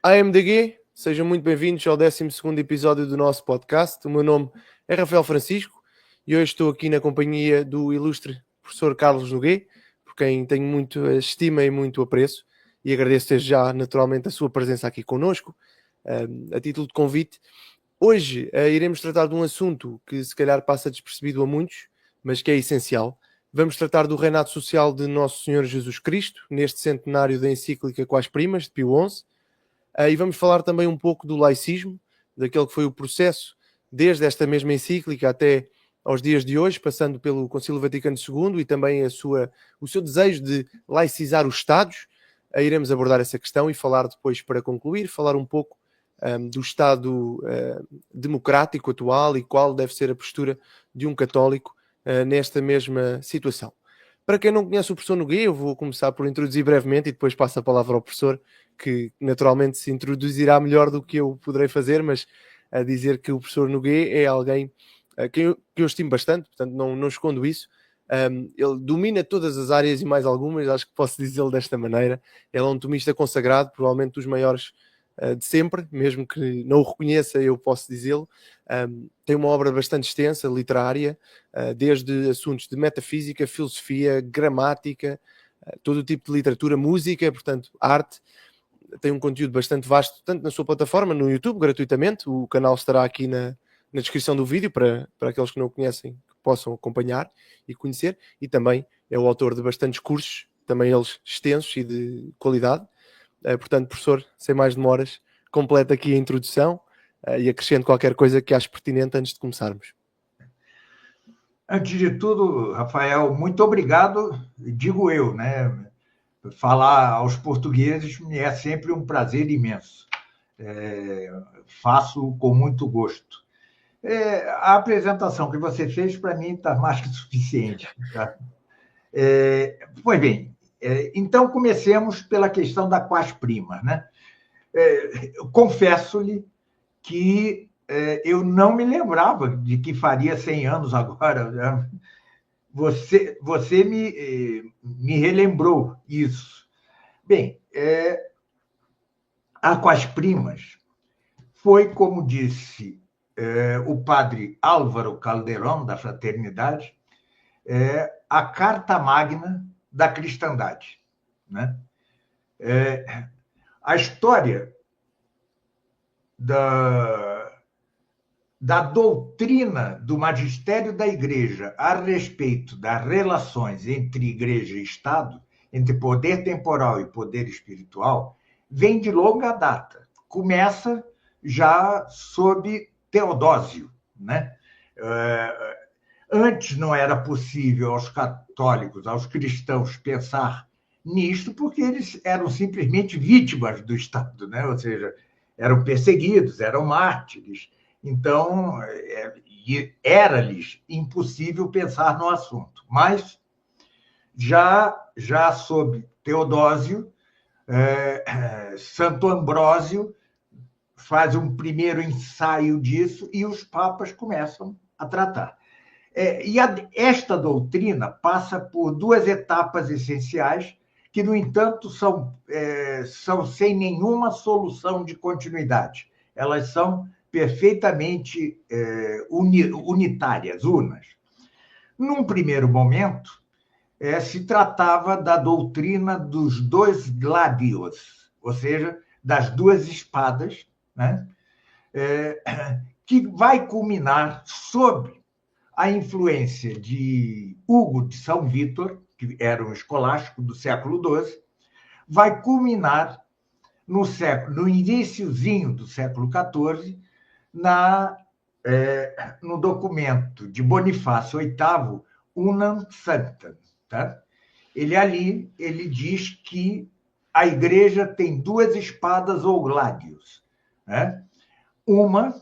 AMDG, sejam muito bem-vindos ao 12º episódio do nosso podcast. O meu nome é Rafael Francisco e hoje estou aqui na companhia do ilustre professor Carlos Noguê, por quem tenho muito estima e muito apreço, e agradeço desde já naturalmente a sua presença aqui connosco, a título de convite. Hoje iremos tratar de um assunto que se calhar passa despercebido a muitos, mas que é essencial. Vamos tratar do reinado social de Nosso Senhor Jesus Cristo, neste centenário da encíclica Quás Primas, de Pio XI. E vamos falar também um pouco do laicismo, daquele que foi o processo desde esta mesma encíclica até aos dias de hoje, passando pelo Concílio Vaticano II e também o seu desejo de laicizar os Estados. Iremos abordar essa questão e falar depois, para concluir, falar um pouco do Estado democrático atual e qual deve ser a postura de um católico nesta mesma situação. Para quem não conhece o professor Noguê, eu vou começar por introduzir brevemente e depois passo a palavra ao professor, que naturalmente se introduzirá melhor do que eu poderei fazer, mas a dizer que o professor Noguê é alguém que eu estimo bastante, portanto não escondo isso. Ele domina todas as áreas e mais algumas, acho que posso dizê-lo desta maneira. Ele é um tomista consagrado, provavelmente dos maiores de sempre, mesmo que não o reconheça, eu posso dizê-lo. Tem uma obra bastante extensa, literária, desde assuntos de metafísica, filosofia, gramática, todo o tipo de literatura, música, portanto, arte. Tem um conteúdo bastante vasto, tanto na sua plataforma, no YouTube, gratuitamente. O canal estará aqui na descrição do vídeo, para aqueles que não o conhecem, que possam acompanhar e conhecer. E também é o autor de bastantes cursos, também eles extensos e de qualidade. Portanto, professor, sem mais demoras, completa aqui a introdução e acrescento qualquer coisa que acho pertinente antes de começarmos. Antes de tudo, Rafael, muito obrigado, digo eu, né? Falar aos portugueses me é sempre um prazer imenso. Faço com muito gosto. A apresentação que você fez, para mim, está mais que suficiente. Tá? Pois bem, então comecemos pela questão da Quás Primas, né? Confesso-lhe que eu não me lembrava de que faria 100 anos agora. Né? Você me relembrou isso. Bem, a Quás Primas foi, como disse o padre Álvaro Calderón, da Fraternidade, a carta magna da cristandade. Né? A história da doutrina do magistério da Igreja a respeito das relações entre Igreja e Estado, entre poder temporal e poder espiritual, vem de longa data. Começa já sob Teodósio. Né? Antes não era possível aos católicos, aos cristãos, pensar nisto, porque eles eram simplesmente vítimas do Estado, né? Ou seja, eram perseguidos, eram mártires. Então, era-lhes impossível pensar no assunto. Mas, já sob Teodósio, Santo Ambrósio faz um primeiro ensaio disso e os papas começam a tratar. Esta doutrina passa por duas etapas essenciais que, no entanto, são sem nenhuma solução de continuidade. Elas são perfeitamente unitárias, unas. Num primeiro momento, se tratava da doutrina dos dois gladios, ou seja, das duas espadas, né? Que vai culminar sob a influência de Hugo de São Vítor, que era um escolástico do século XII, vai culminar no iniciozinho do século XIV, no documento de Bonifácio VIII, Unam Sanctam. Tá? Ele diz que a Igreja tem duas espadas ou gladios. Né? Uma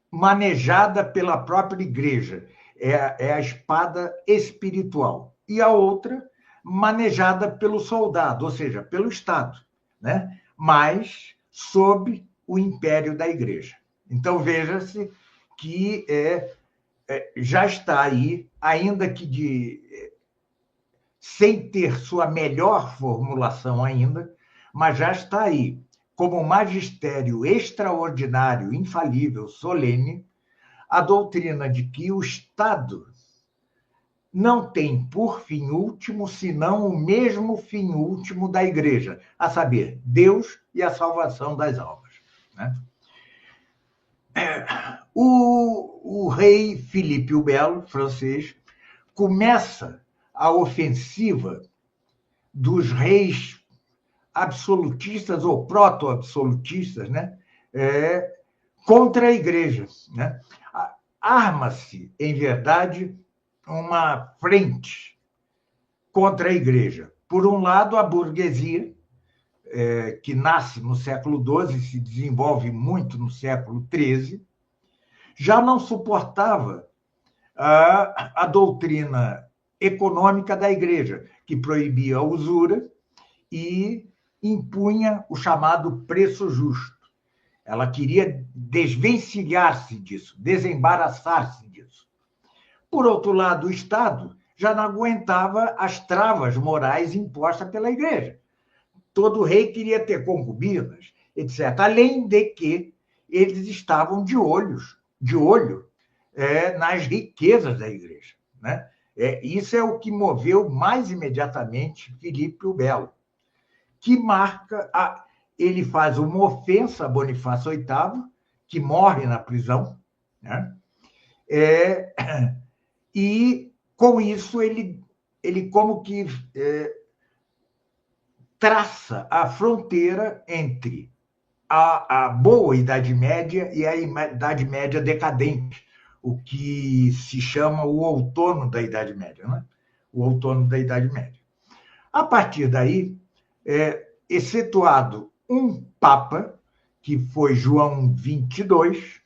manejada pela própria Igreja, é a espada espiritual, e a outra manejada pelo soldado, ou seja, pelo Estado, né? Mas sob o império da Igreja. Então, veja-se que já está aí, ainda que sem ter sua melhor formulação ainda, mas já está aí como magistério extraordinário, infalível, solene, a doutrina de que o Estado não tem por fim último senão o mesmo fim último da Igreja, a saber, Deus e a salvação das almas. Né? O rei Filipe o Belo, francês, começa a ofensiva dos reis absolutistas ou proto-absolutistas, né? Contra a Igreja. Né? Arma-se, em verdade, uma frente contra a Igreja. Por um lado, a burguesia, que nasce no século XII e se desenvolve muito no século XIII, já não suportava a doutrina econômica da Igreja, que proibia a usura e impunha o chamado preço justo. Ela queria desvencilhar-se disso, desembaraçar-se disso. Por outro lado, o Estado já não aguentava as travas morais impostas pela Igreja. Todo rei queria ter concubinas, etc. Além de que eles estavam de olho nas riquezas da Igreja. Né? Isso é o que moveu mais imediatamente Filipe o Belo, que ele faz uma ofensa a Bonifácio VIII, que morre na prisão, né? E, com isso, ele como que traça a fronteira entre a boa Idade Média e a Idade Média decadente, o que se chama o outono da Idade Média, né? O outono da Idade Média. A partir daí, excetuado um Papa, que foi João XXII,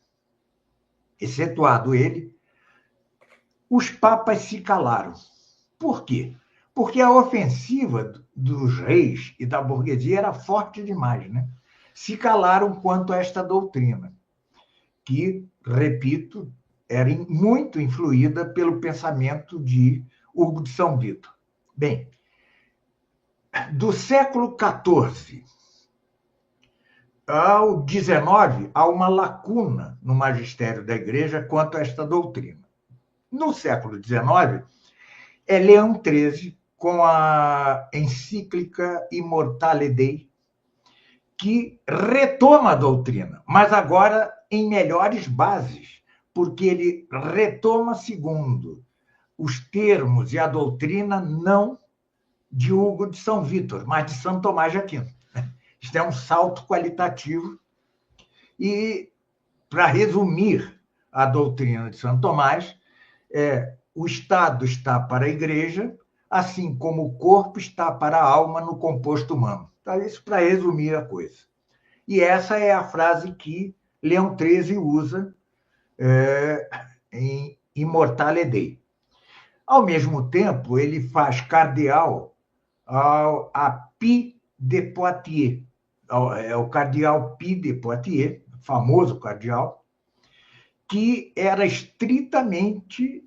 excetuado ele, os papas se calaram. Por quê? Porque a ofensiva dos reis e da burguesia era forte demais, né? Se calaram quanto a esta doutrina, que, repito, era muito influída pelo pensamento de Hugo de São Vito. Bem, do século XIV ao XIX, há uma lacuna no magistério da Igreja quanto a esta doutrina. No século XIX, é Leão XIII, com a encíclica Immortale Dei, que retoma a doutrina, mas agora em melhores bases, porque ele retoma segundo os termos e a doutrina não de Hugo de São Vítor, mas de São Tomás de Aquino. Isto é um salto qualitativo. E, para resumir a doutrina de São Tomás, o Estado está para a Igreja, assim como o corpo está para a alma no composto humano. Então, isso para resumir a coisa. E essa é a frase que Leão XIII usa em Immortale Dei. Ao mesmo tempo, ele faz cardeal a Pie de Poitiers. É o cardeal Pie de Poitiers, famoso cardeal, que era estritamente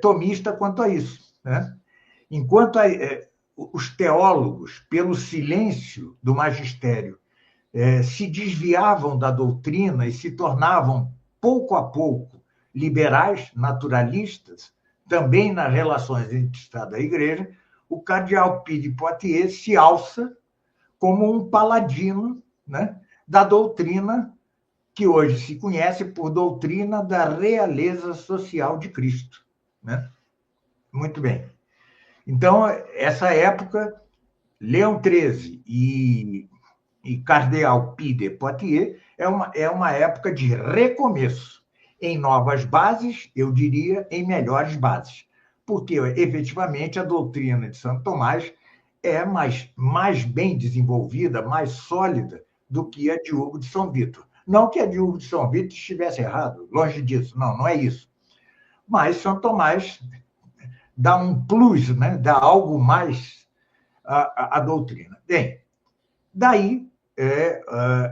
tomista quanto a isso. Né? Enquanto os teólogos, pelo silêncio do magistério, se desviavam da doutrina e se tornavam, pouco a pouco, liberais, naturalistas, também nas relações entre Estado e Igreja, o cardeal Pie de Poitiers se alça como um paladino, né, da doutrina que hoje se conhece por doutrina da realeza social de Cristo. Né? Muito bem. Então, essa época, Leão XIII e cardeal Pie de Poitiers é uma época de recomeço, em novas bases, eu diria, em melhores bases, porque, efetivamente, a doutrina de Santo Tomás é mais bem desenvolvida, mais sólida do que a de Hugo de São Vítor. Não que a de Hugo de São Vítor estivesse errado, longe disso, não é isso. Mas Santo Tomás dá um plus, né? Dá algo mais à doutrina. Bem, daí,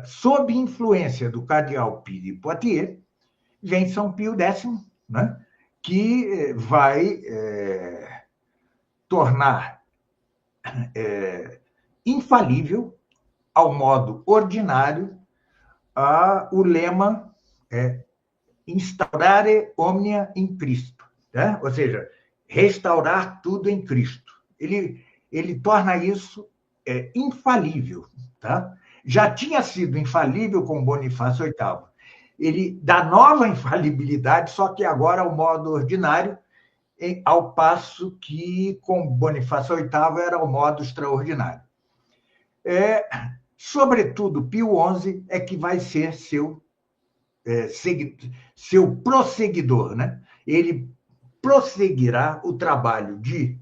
sob influência do cardeal Pie de Poitiers, vem São Pio X, né? Que vai tornar infalível ao modo ordinário o lema instaurare omnia in Cristo, né? Ou seja, restaurar tudo em Cristo. Ele torna isso infalível. Tá? Já tinha sido infalível com Bonifácio VIII. Ele dá nova infalibilidade, só que agora ao modo ordinário, ao passo que com Bonifácio VIII era o modo extraordinário. Sobretudo, Pio XI é que vai ser seu prosseguidor, né? Ele prosseguirá o trabalho de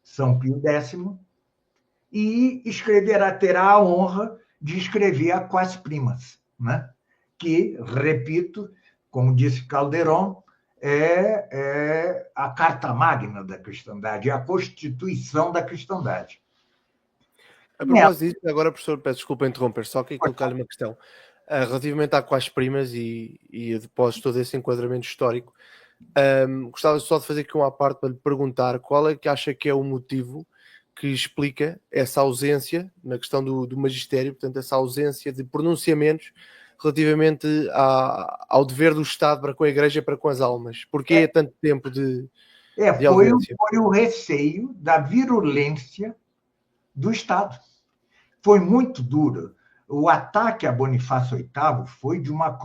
São Pio X e terá a honra de escrever a Quas Primas, né? Que, repito, como disse Calderon, é a carta magna da cristandade, é a constituição da cristandade. A propósito disso, agora, professor, peço desculpa interromper, só que colocar-lhe uma questão. Relativamente à Quas Primas e após todo esse enquadramento histórico, gostava só de fazer aqui uma parte para lhe perguntar qual é que acha que é o motivo que explica essa ausência na questão do magistério, portanto, essa ausência de pronunciamentos relativamente ao dever do Estado para com a Igreja, para com as almas. Porquê tanto tempo de ausência? Foi o receio da virulência do Estado. Foi muito duro. O ataque a Bonifácio VIII foi de uma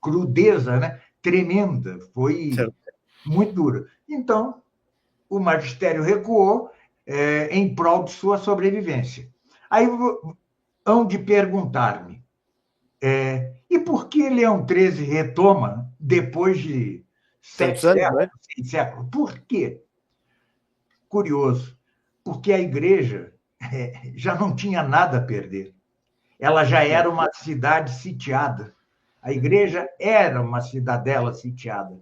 crudeza, né, tremenda. Foi muito duro. Então, o magistério recuou em prol de sua sobrevivência. Aí hão de perguntar-me, e por que Leão XIII retoma depois de 7 séculos, 6 séculos? Por quê? Curioso, porque a Igreja já não tinha nada a perder. Ela já era uma cidade sitiada. A Igreja era uma cidadela sitiada,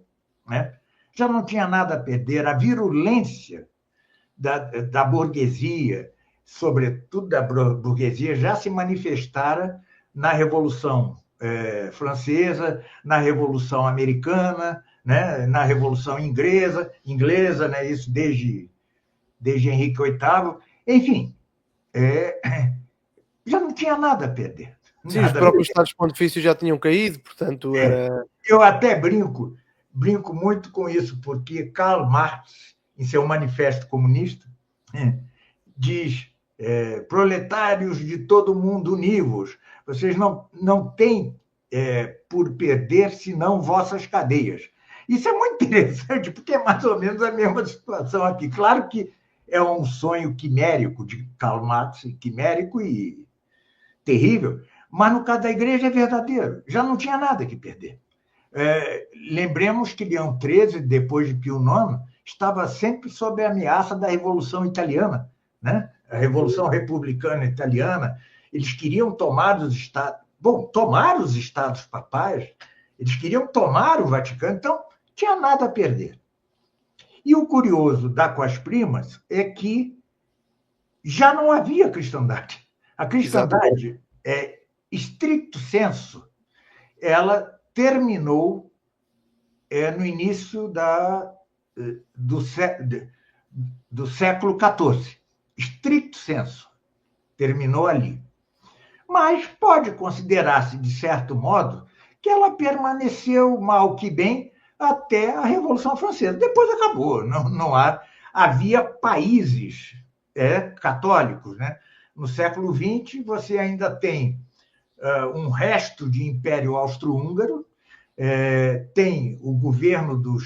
né? Já não tinha nada a perder. A virulência da burguesia, sobretudo da burguesia, já se manifestara na Revolução Francesa, na Revolução Americana, né? Na Revolução Inglesa, né? Isso desde Henrique VIII. Enfim, já não tinha nada a perder. Sim, os próprios Estados Pontifícios já tinham caído, portanto era... Eu até brinco muito com isso, porque Karl Marx, em seu Manifesto Comunista, diz: proletários de todo mundo, univos, vocês não têm por perder senão vossas cadeias. Isso é muito interessante, porque é mais ou menos a mesma situação aqui. Claro que é um sonho quimérico de Karl Marx, quimérico e terrível, mas no caso da Igreja é verdadeiro. Já não tinha nada que perder. Lembremos que Leão XIII, depois de Pio IX, estava sempre sob a ameaça da Revolução Italiana, né? A Revolução Republicana Italiana. Eles queriam tomar os estados... Bom, tomar os estados papais, eles queriam tomar o Vaticano, então tinha nada a perder. E o curioso da Quas Primas é que já não havia cristandade. A cristandade, estricto sensu, ela terminou no início do século XIV. Estricto sensu, terminou ali. Mas pode considerar-se, de certo modo, que ela permaneceu, mal que bem, até a Revolução Francesa. Depois acabou. Havia países católicos, né? No século XX, você ainda tem um resto de Império Austro-Húngaro, tem o governo do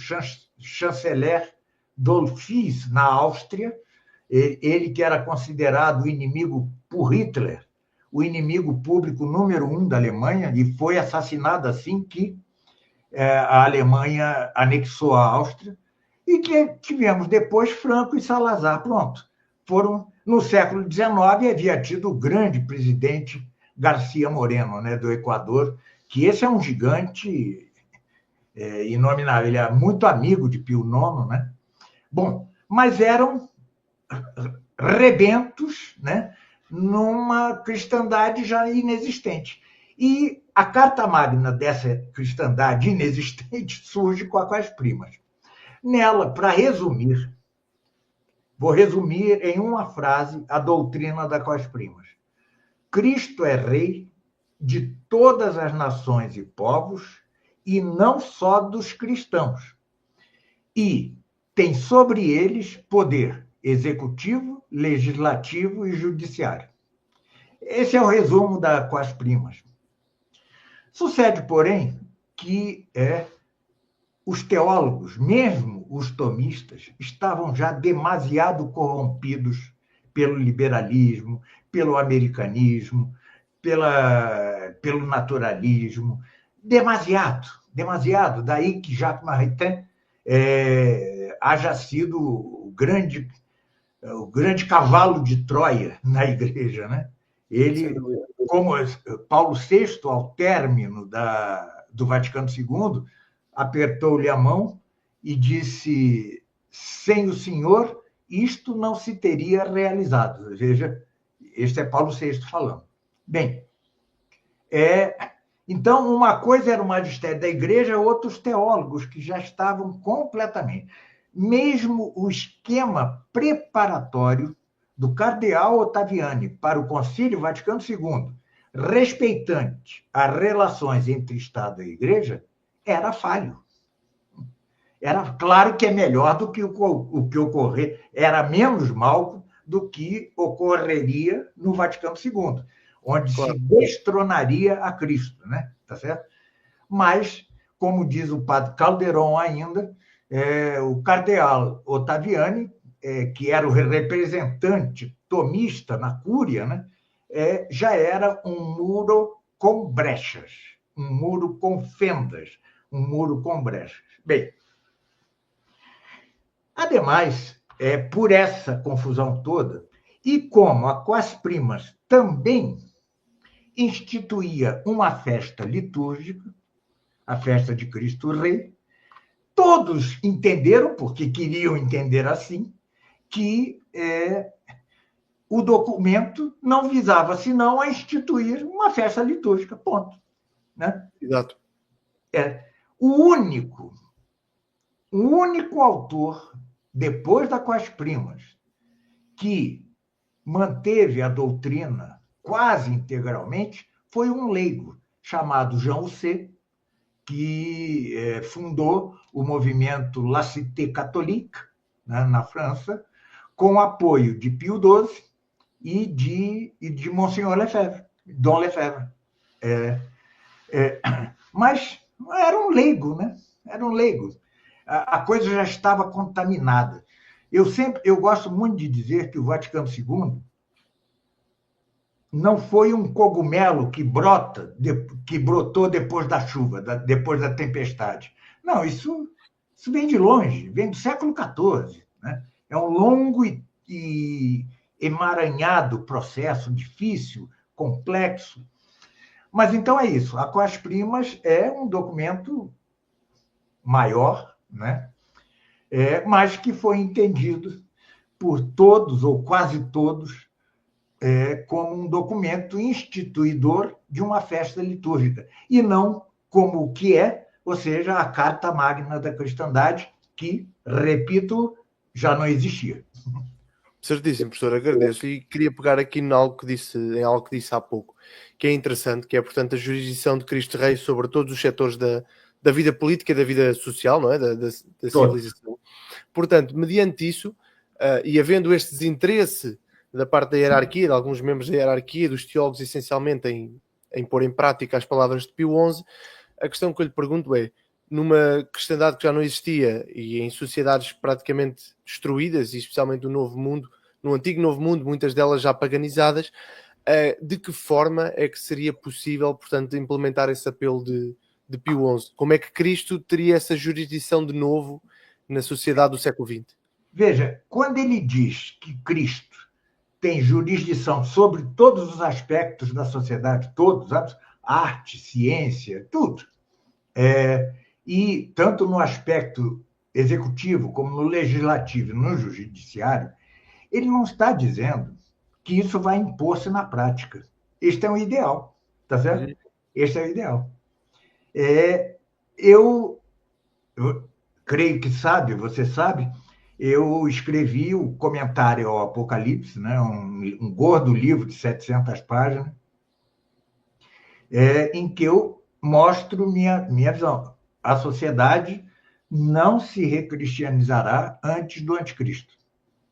chanceler Dollfuss na Áustria, ele que era considerado o inimigo por Hitler, o inimigo público número 1 da Alemanha, e foi assassinado assim que a Alemanha anexou a Áustria, e que tivemos depois Franco e Salazar. Pronto. No século XIX, havia tido o grande presidente Garcia Moreno, né, do Equador, que esse é um gigante inominável, ele é muito amigo de Pio IX, né? Bom, mas eram rebentos, né, numa cristandade já inexistente. E a carta magna dessa cristandade inexistente surge com a Quas Primas. Nela, para resumir, vou resumir em uma frase a doutrina da Quas Primas. Cristo é rei de todas as nações e povos, e não só dos cristãos. E tem sobre eles poder executivo, legislativo e judiciário. Esse é o resumo com as primas. Sucede, porém, que os teólogos, mesmo os tomistas, estavam já demasiado corrompidos pelo liberalismo, pelo americanismo, pelo naturalismo. Demasiado. Daí que Jacques Maritain haja sido o grande cavalo de Troia na igreja, né? Ele, como Paulo VI, ao término do Vaticano II, apertou-lhe a mão e disse: sem o senhor, isto não se teria realizado. Veja, este é Paulo VI falando. Bem, então, uma coisa era o magistério da igreja, outros teólogos que já estavam completamente. Mesmo o esquema preparatório do cardeal Ottaviani para o Concílio Vaticano II, respeitante as relações entre Estado e igreja, era falho. Era claro que é melhor do que o que ocorrer, era menos mal do que ocorreria no Vaticano II, onde se destronaria a Cristo, né? Tá certo? Mas, como diz o padre Calderon ainda, o cardeal Ottaviani, que era o representante tomista na Cúria, né? Já era um muro com brechas, um muro com fendas, um muro com brechas. Bem, ademais, por essa confusão toda, e como a Quas Primas também instituía uma festa litúrgica, a festa de Cristo Rei, todos entenderam, porque queriam entender assim, que o documento não visava senão a instituir uma festa litúrgica, ponto. Né? Exato. O único autor, depois da Quas Primas, que manteve a doutrina quase integralmente, foi um leigo chamado Jean Husset, que fundou o movimento La Cité Catholique, né, na França, com apoio de Pio XII e de Monsenhor Lefebvre, Dom Lefebvre. Mas era um leigo, né? Era um leigo. A coisa já estava contaminada. Eu gosto muito de dizer que o Vaticano II não foi um cogumelo que brotou depois da chuva, depois da tempestade. Não, isso vem de longe, vem do século XIV. Né? É um longo e emaranhado processo, difícil, complexo. Mas então é isso. A Quas Primas é um documento maior, né? Mas que foi entendido por todos, ou quase todos, como um documento instituidor de uma festa litúrgica, e não como o que ou seja, a Carta Magna da Cristandade, que, repito, já não existia. Certíssimo, professor, agradeço. E queria pegar aqui em algo que disse há pouco, que é interessante, que é, portanto, a jurisdição de Cristo Rei sobre todos os setores da vida política e da vida social, não é? Da civilização. Portanto, mediante isso, e havendo este desinteresse da parte da hierarquia, de alguns membros da hierarquia, dos teólogos, essencialmente, em pôr em prática as palavras de Pio XI, a questão que eu lhe pergunto é, numa cristandade que já não existia e em sociedades praticamente destruídas, e especialmente no Novo Mundo, no antigo Novo Mundo, muitas delas já paganizadas, de que forma é que seria possível, portanto, implementar esse apelo de Pio XI? Como é que Cristo teria essa jurisdição de novo na sociedade do século XX? Veja, quando ele diz que Cristo tem jurisdição sobre todos os aspectos da sociedade, todos, arte, ciência, tudo, e tanto no aspecto executivo, como no legislativo, no judiciário, ele não está dizendo que isso vai impor-se na prática. Este é um ideal, tá certo? Este é o ideal. Eu creio que você sabe, eu escrevi o comentário ao Apocalipse, né? um gordo livro de 700 páginas, em que eu mostro minha visão. A sociedade não se recristianizará antes do anticristo.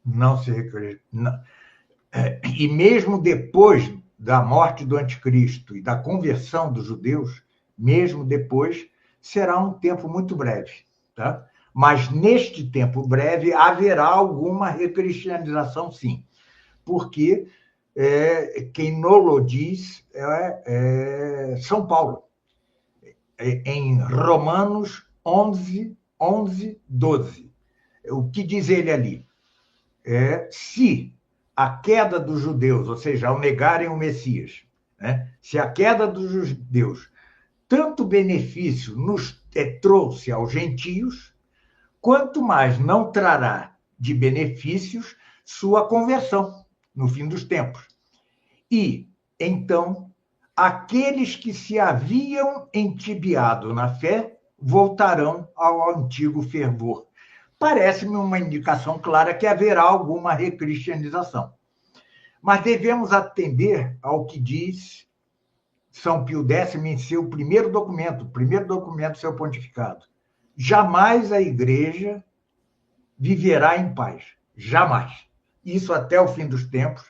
Não se recristianizará. E mesmo depois da morte do anticristo e da conversão dos judeus, mesmo depois, será um tempo muito breve. Tá? Mas neste tempo breve haverá alguma recristianização, sim. Porque quem nolo diz é São Paulo. Em Romanos 11, 12. O que diz ele ali? Se a queda dos judeus, ou seja, ao negarem o Messias, né? Se a queda dos judeus tanto benefício nos trouxe aos gentios, quanto mais não trará de benefícios sua conversão no fim dos tempos. E, então, aqueles que se haviam entibiado na fé voltarão ao antigo fervor. Parece-me uma indicação clara que haverá alguma recristianização. Mas devemos atender ao que diz São Pio X em seu primeiro documento do seu pontificado. Jamais a Igreja viverá em paz. Jamais. Isso até o fim dos tempos.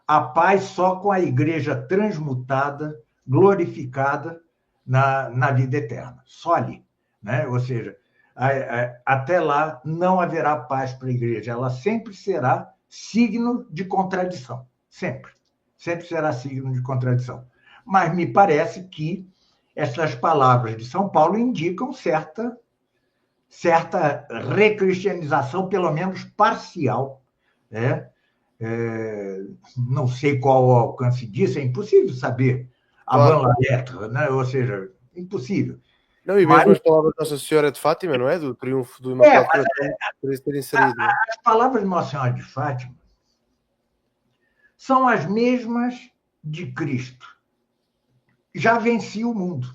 A paz só com a Igreja transmutada, glorificada na vida eterna. Só ali. Né? Ou seja, até lá não haverá paz para a Igreja. Ela sempre será signo de contradição. Sempre. Sempre será signo de contradição. Mas me parece que essas palavras de São Paulo indicam certa recristianização, pelo menos parcial. Né? Não sei qual o alcance disso, é impossível saber. Claro. Avant la lettre, né? Ou seja, impossível. Não, e mesmo as palavras de Nossa Senhora de Fátima, não é? Do triunfo do Imaculado Coração, poderia ter inserido. As palavras de Nossa Senhora de Fátima são as mesmas de Cristo. Já venci o mundo.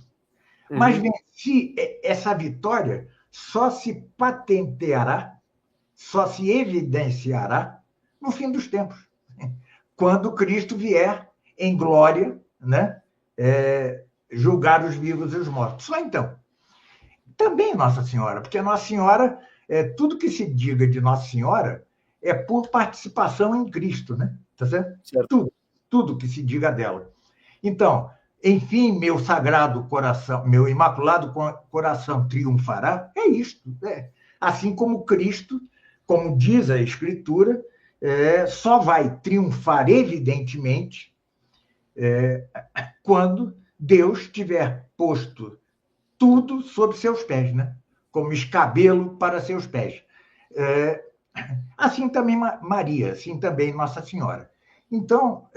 Mas venci, essa vitória só se patenteará, só se evidenciará no fim dos tempos, quando Cristo vier em glória, né, julgar os vivos e os mortos. Só então. Também Nossa Senhora, porque Nossa Senhora, tudo que se diga de Nossa Senhora é por participação em Cristo, né? Tá certo? Certo. Tudo que se diga dela. Então, enfim, meu sagrado coração, meu imaculado coração triunfará, é isto. Assim como Cristo, como diz a Escritura, só vai triunfar, evidentemente, quando Deus tiver posto tudo sob seus pés, né? Como escabelo para seus pés. Assim também Maria, assim também Nossa Senhora. Então,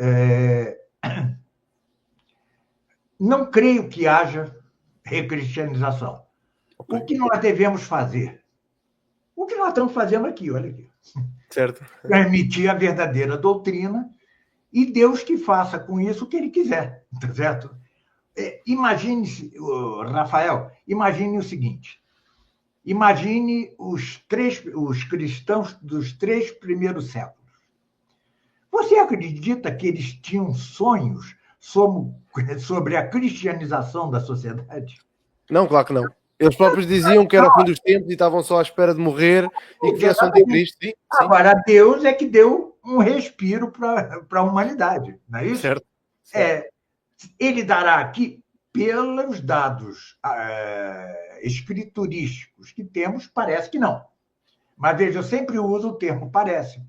não creio que haja recristianização. Okay. O que nós devemos fazer? O que nós estamos fazendo aqui, olha aqui. Certo. Transmitir a verdadeira doutrina e Deus que faça com isso o que ele quiser, tá certo? Imagine, Rafael, imagine o seguinte. Imagine os cristãos dos 3 primeiros séculos. Você acredita que eles tinham sonhos sobre a cristianização da sociedade? Não, claro que não. Eles próprios diziam que era o fim dos tempos e estavam só à espera de morrer e que viesse o anticristo. Sim. Agora, Deus é que deu um respiro para a humanidade, não é isso? Certo. Ele dará aqui, pelos dados escriturísticos que temos, parece que não. Mas, veja, eu sempre uso o termo parece,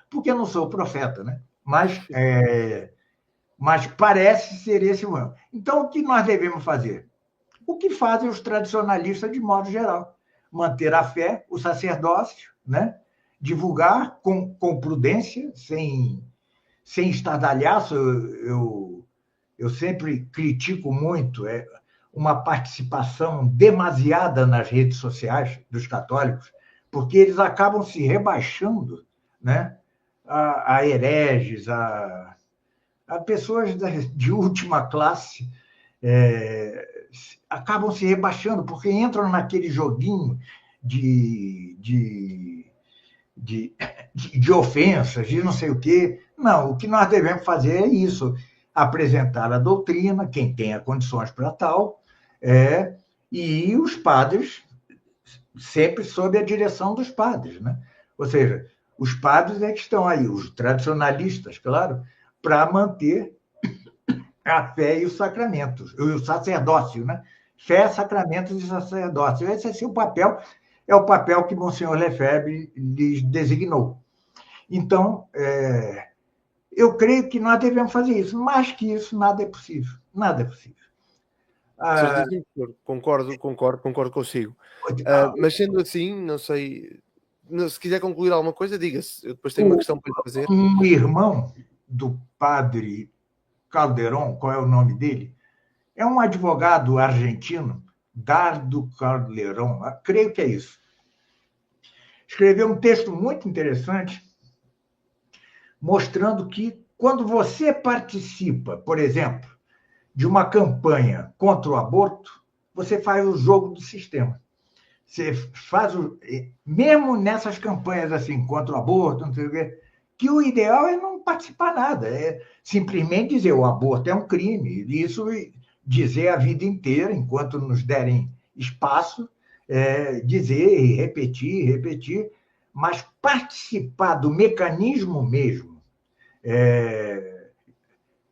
porque eu não sou profeta, né? Mas parece ser esse o ano. Então, o que nós devemos fazer? O que fazem os tradicionalistas de modo geral? Manter a fé, o sacerdócio, né? Divulgar com prudência, sem estardalhaço. Eu sempre critico muito uma participação demasiada nas redes sociais dos católicos, porque eles acabam se rebaixando, né, a hereges, a pessoas de última classe, acabam se rebaixando, porque entram naquele joguinho de ofensas, de não sei o quê. Não, o que nós devemos fazer é isso, apresentar a doutrina, quem tenha condições para tal, e os padres, sempre sob a direção dos padres, né? Ou seja, os padres é que estão aí, os tradicionalistas, claro, para manter a fé e os sacramentos, e o sacerdócio, né? Fé, sacramentos e sacerdócio. Esse é seu papel, é o papel que Monsenhor Lefebvre lhes designou. Então, eu creio que nós devemos fazer isso. Mais que isso, nada é possível. Nada é possível. Certíssimo, concordo consigo. Mas sendo assim, não sei, se quiser concluir alguma coisa, diga-se. Eu depois tenho uma questão para lhe fazer. Um irmão do padre Calderón, qual é o nome dele? É um advogado argentino, Dardo Calderón, creio que é isso. Escreveu um texto muito interessante, mostrando que quando você participa, por exemplo, de uma campanha contra o aborto, você faz o jogo do sistema. Você faz mesmo nessas campanhas assim contra o aborto, não sei o quê, que o ideal é não participar nada, é simplesmente dizer o aborto é um crime, isso dizer a vida inteira, enquanto nos derem espaço, dizer e repetir, mas participar do mecanismo mesmo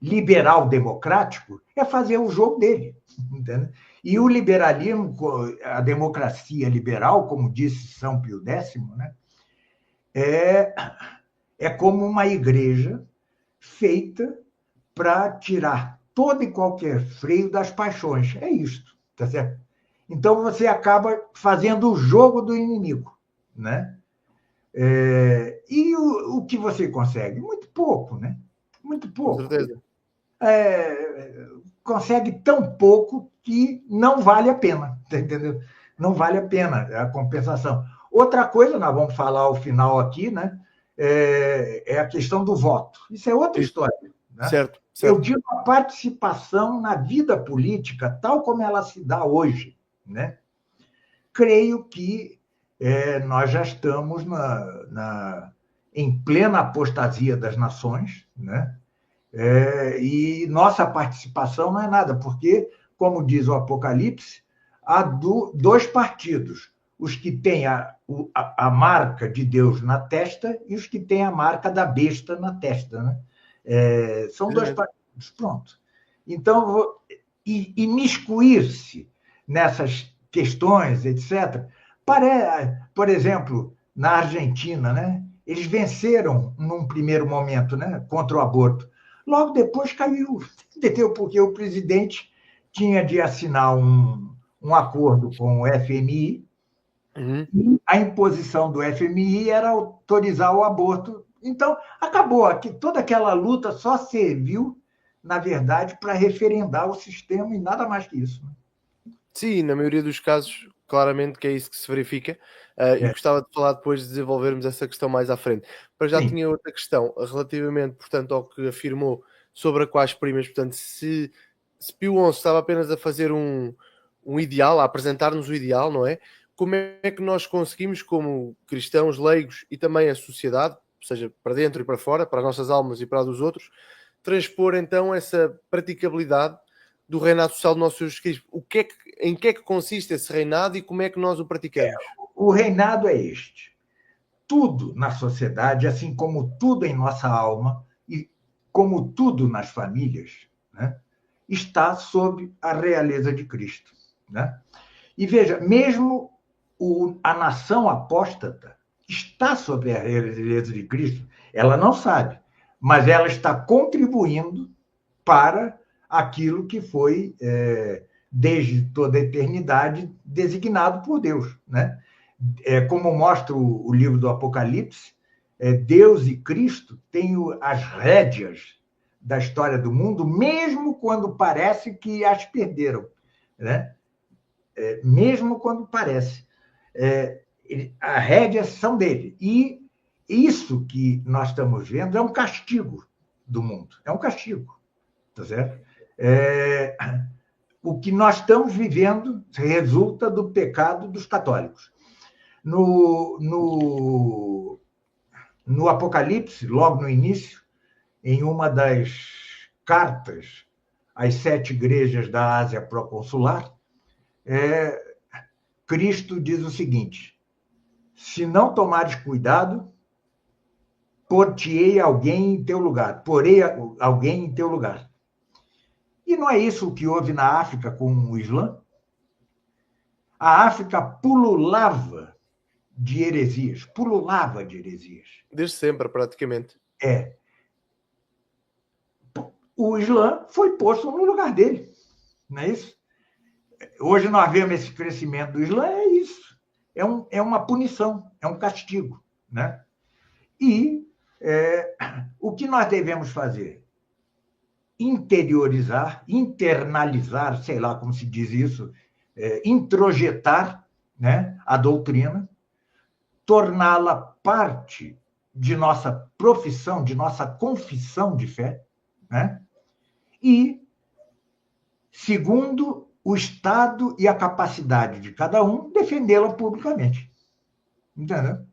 liberal democrático é fazer o jogo dele, entendeu? E o liberalismo, a democracia liberal, como disse São Pio X, né, é como uma igreja feita para tirar todo e qualquer freio das paixões. É isto, tá certo? Então você acaba fazendo o jogo do inimigo, né? E o que você consegue? Muito pouco, né? Muito pouco. Com certeza. Consegue tão pouco que não vale a pena, tá entendeu? Não vale a pena a compensação. Outra coisa, nós vamos falar ao final aqui, né? É a questão do voto. Isso é outra história. Né? Certo. Eu digo a participação na vida política, tal como ela se dá hoje. Né? Creio que nós já estamos em plena apostasia das nações, né? E nossa participação não é nada, porque, como diz o Apocalipse, há dois partidos, os que têm a marca de Deus na testa e os que têm a marca da besta na testa. Né? São dois partidos, pronto. Então, imiscuir-se nessas questões, etc., por exemplo, na Argentina, né? Eles venceram num primeiro momento, né, contra o aborto. Logo depois caiu, entendeu? Porque o presidente tinha de assinar um acordo com o FMI, e a imposição do FMI era autorizar o aborto. Então, acabou. Toda aquela luta só serviu, na verdade, para referendar o sistema e nada mais que isso. Sim, na maioria dos casos, claramente que é isso que se verifica. E gostava de falar depois de desenvolvermos essa questão mais à frente. Mas já tinha outra questão, relativamente, portanto, ao que afirmou sobre a Quais Primas. Portanto, se Pio XI estava apenas a fazer um ideal, a apresentar-nos o ideal, não é? Como é que nós conseguimos, como cristãos, leigos e também a sociedade, ou seja, para dentro e para fora, para as nossas almas e para a dos outros, transpor então essa praticabilidade do reinado social do nosso Jesus Cristo? Em que é que consiste esse reinado e como é que nós o praticamos? O reinado é este. Tudo na sociedade, assim como tudo em nossa alma e como tudo nas famílias, né, está sob a realeza de Cristo. Né? E veja, mesmo a nação apóstata está sob a realeza de Cristo. Ela não sabe, mas ela está contribuindo para aquilo que foi, desde toda a eternidade, designado por Deus. Né? Como mostra o livro do Apocalipse, Deus e Cristo têm as rédeas da história do mundo, mesmo quando parece que as perderam. Né? Mesmo quando parece. As rédeas são dele. E isso que nós estamos vendo é um castigo do mundo. É um castigo. Tá certo? O que nós estamos vivendo resulta do pecado dos católicos. No Apocalipse, logo no início, em uma das cartas às 7 igrejas da Ásia proconsular, Cristo diz o seguinte: se não tomares cuidado, porei alguém em teu lugar. E não é isso o que houve na África com o Islã? A África pululava de heresias. Desde sempre, praticamente. O Islã foi posto no lugar dele, não é isso? Hoje nós vemos esse crescimento do Islã, é isso. É uma punição, é um castigo, né? E o que nós devemos fazer? Interiorizar, internalizar, sei lá como se diz isso, introjetar, né, a doutrina, torná-la parte de nossa profissão, de nossa confissão de fé, né? E, segundo o estado e a capacidade de cada um, defendê-la publicamente. Entendeu?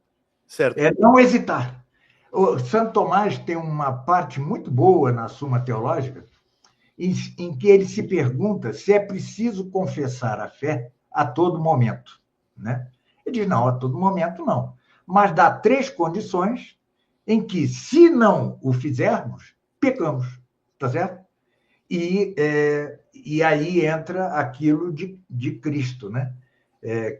Certo. Não hesitar. O Santo Tomás tem uma parte muito boa na Suma Teológica, em que ele se pergunta se é preciso confessar a fé a todo momento, né? Ele diz, não, a todo momento não. Mas dá 3 condições em que, se não o fizermos, pecamos, tá certo? E aí entra aquilo de Cristo, né?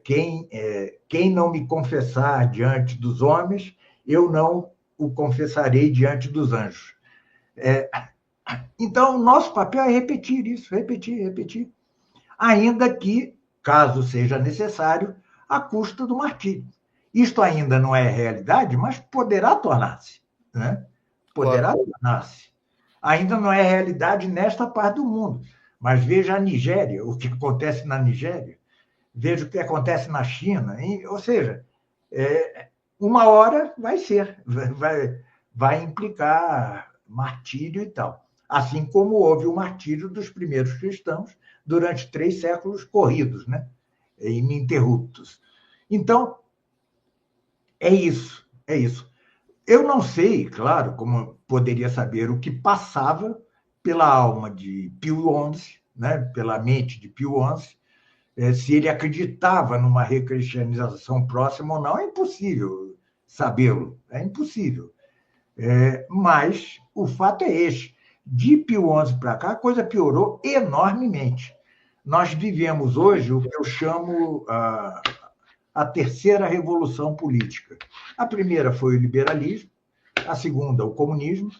Quem não me confessar diante dos homens, eu não o confessarei diante dos anjos. Então, nosso papel é repetir isso, repetir. Ainda que, caso seja necessário, à custa do martírio. Isto ainda não é realidade, mas poderá tornar-se, né? Poderá tornar-se. Ainda não é realidade nesta parte do mundo, mas veja a Nigéria, o que acontece na Nigéria, veja o que acontece na China, ou seja, uma hora vai implicar martírio e tal. Assim como houve o martírio dos primeiros cristãos durante 3 séculos corridos, né? Ininterruptos. Então, é isso. Eu não sei, claro, como poderia saber o que passava pela alma de Pio XI, né? Pela mente de Pio XI, se ele acreditava numa recristianização próxima ou não, é impossível sabê-lo, é impossível. Mas o fato é este: de Pio XI para cá, a coisa piorou enormemente. Nós vivemos hoje o que eu chamo a terceira revolução política. A primeira foi o liberalismo, a segunda, o comunismo,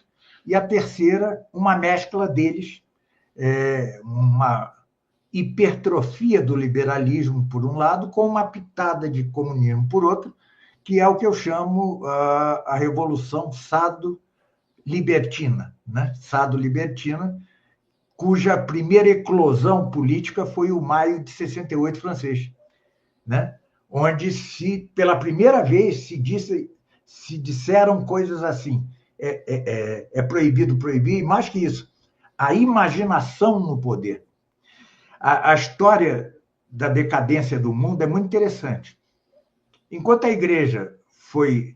e a terceira, uma mescla deles, uma hipertrofia do liberalismo, por um lado, com uma pitada de comunismo, por outro, que é o que eu chamo a Revolução Sado-Libertina, né? Sado-Libertina, cuja primeira eclosão política foi o maio de 68 francês, né? Onde, pela primeira vez, se disseram coisas assim: é proibido proibir, e mais que isso, a imaginação no poder. A história da decadência do mundo é muito interessante. Enquanto a igreja foi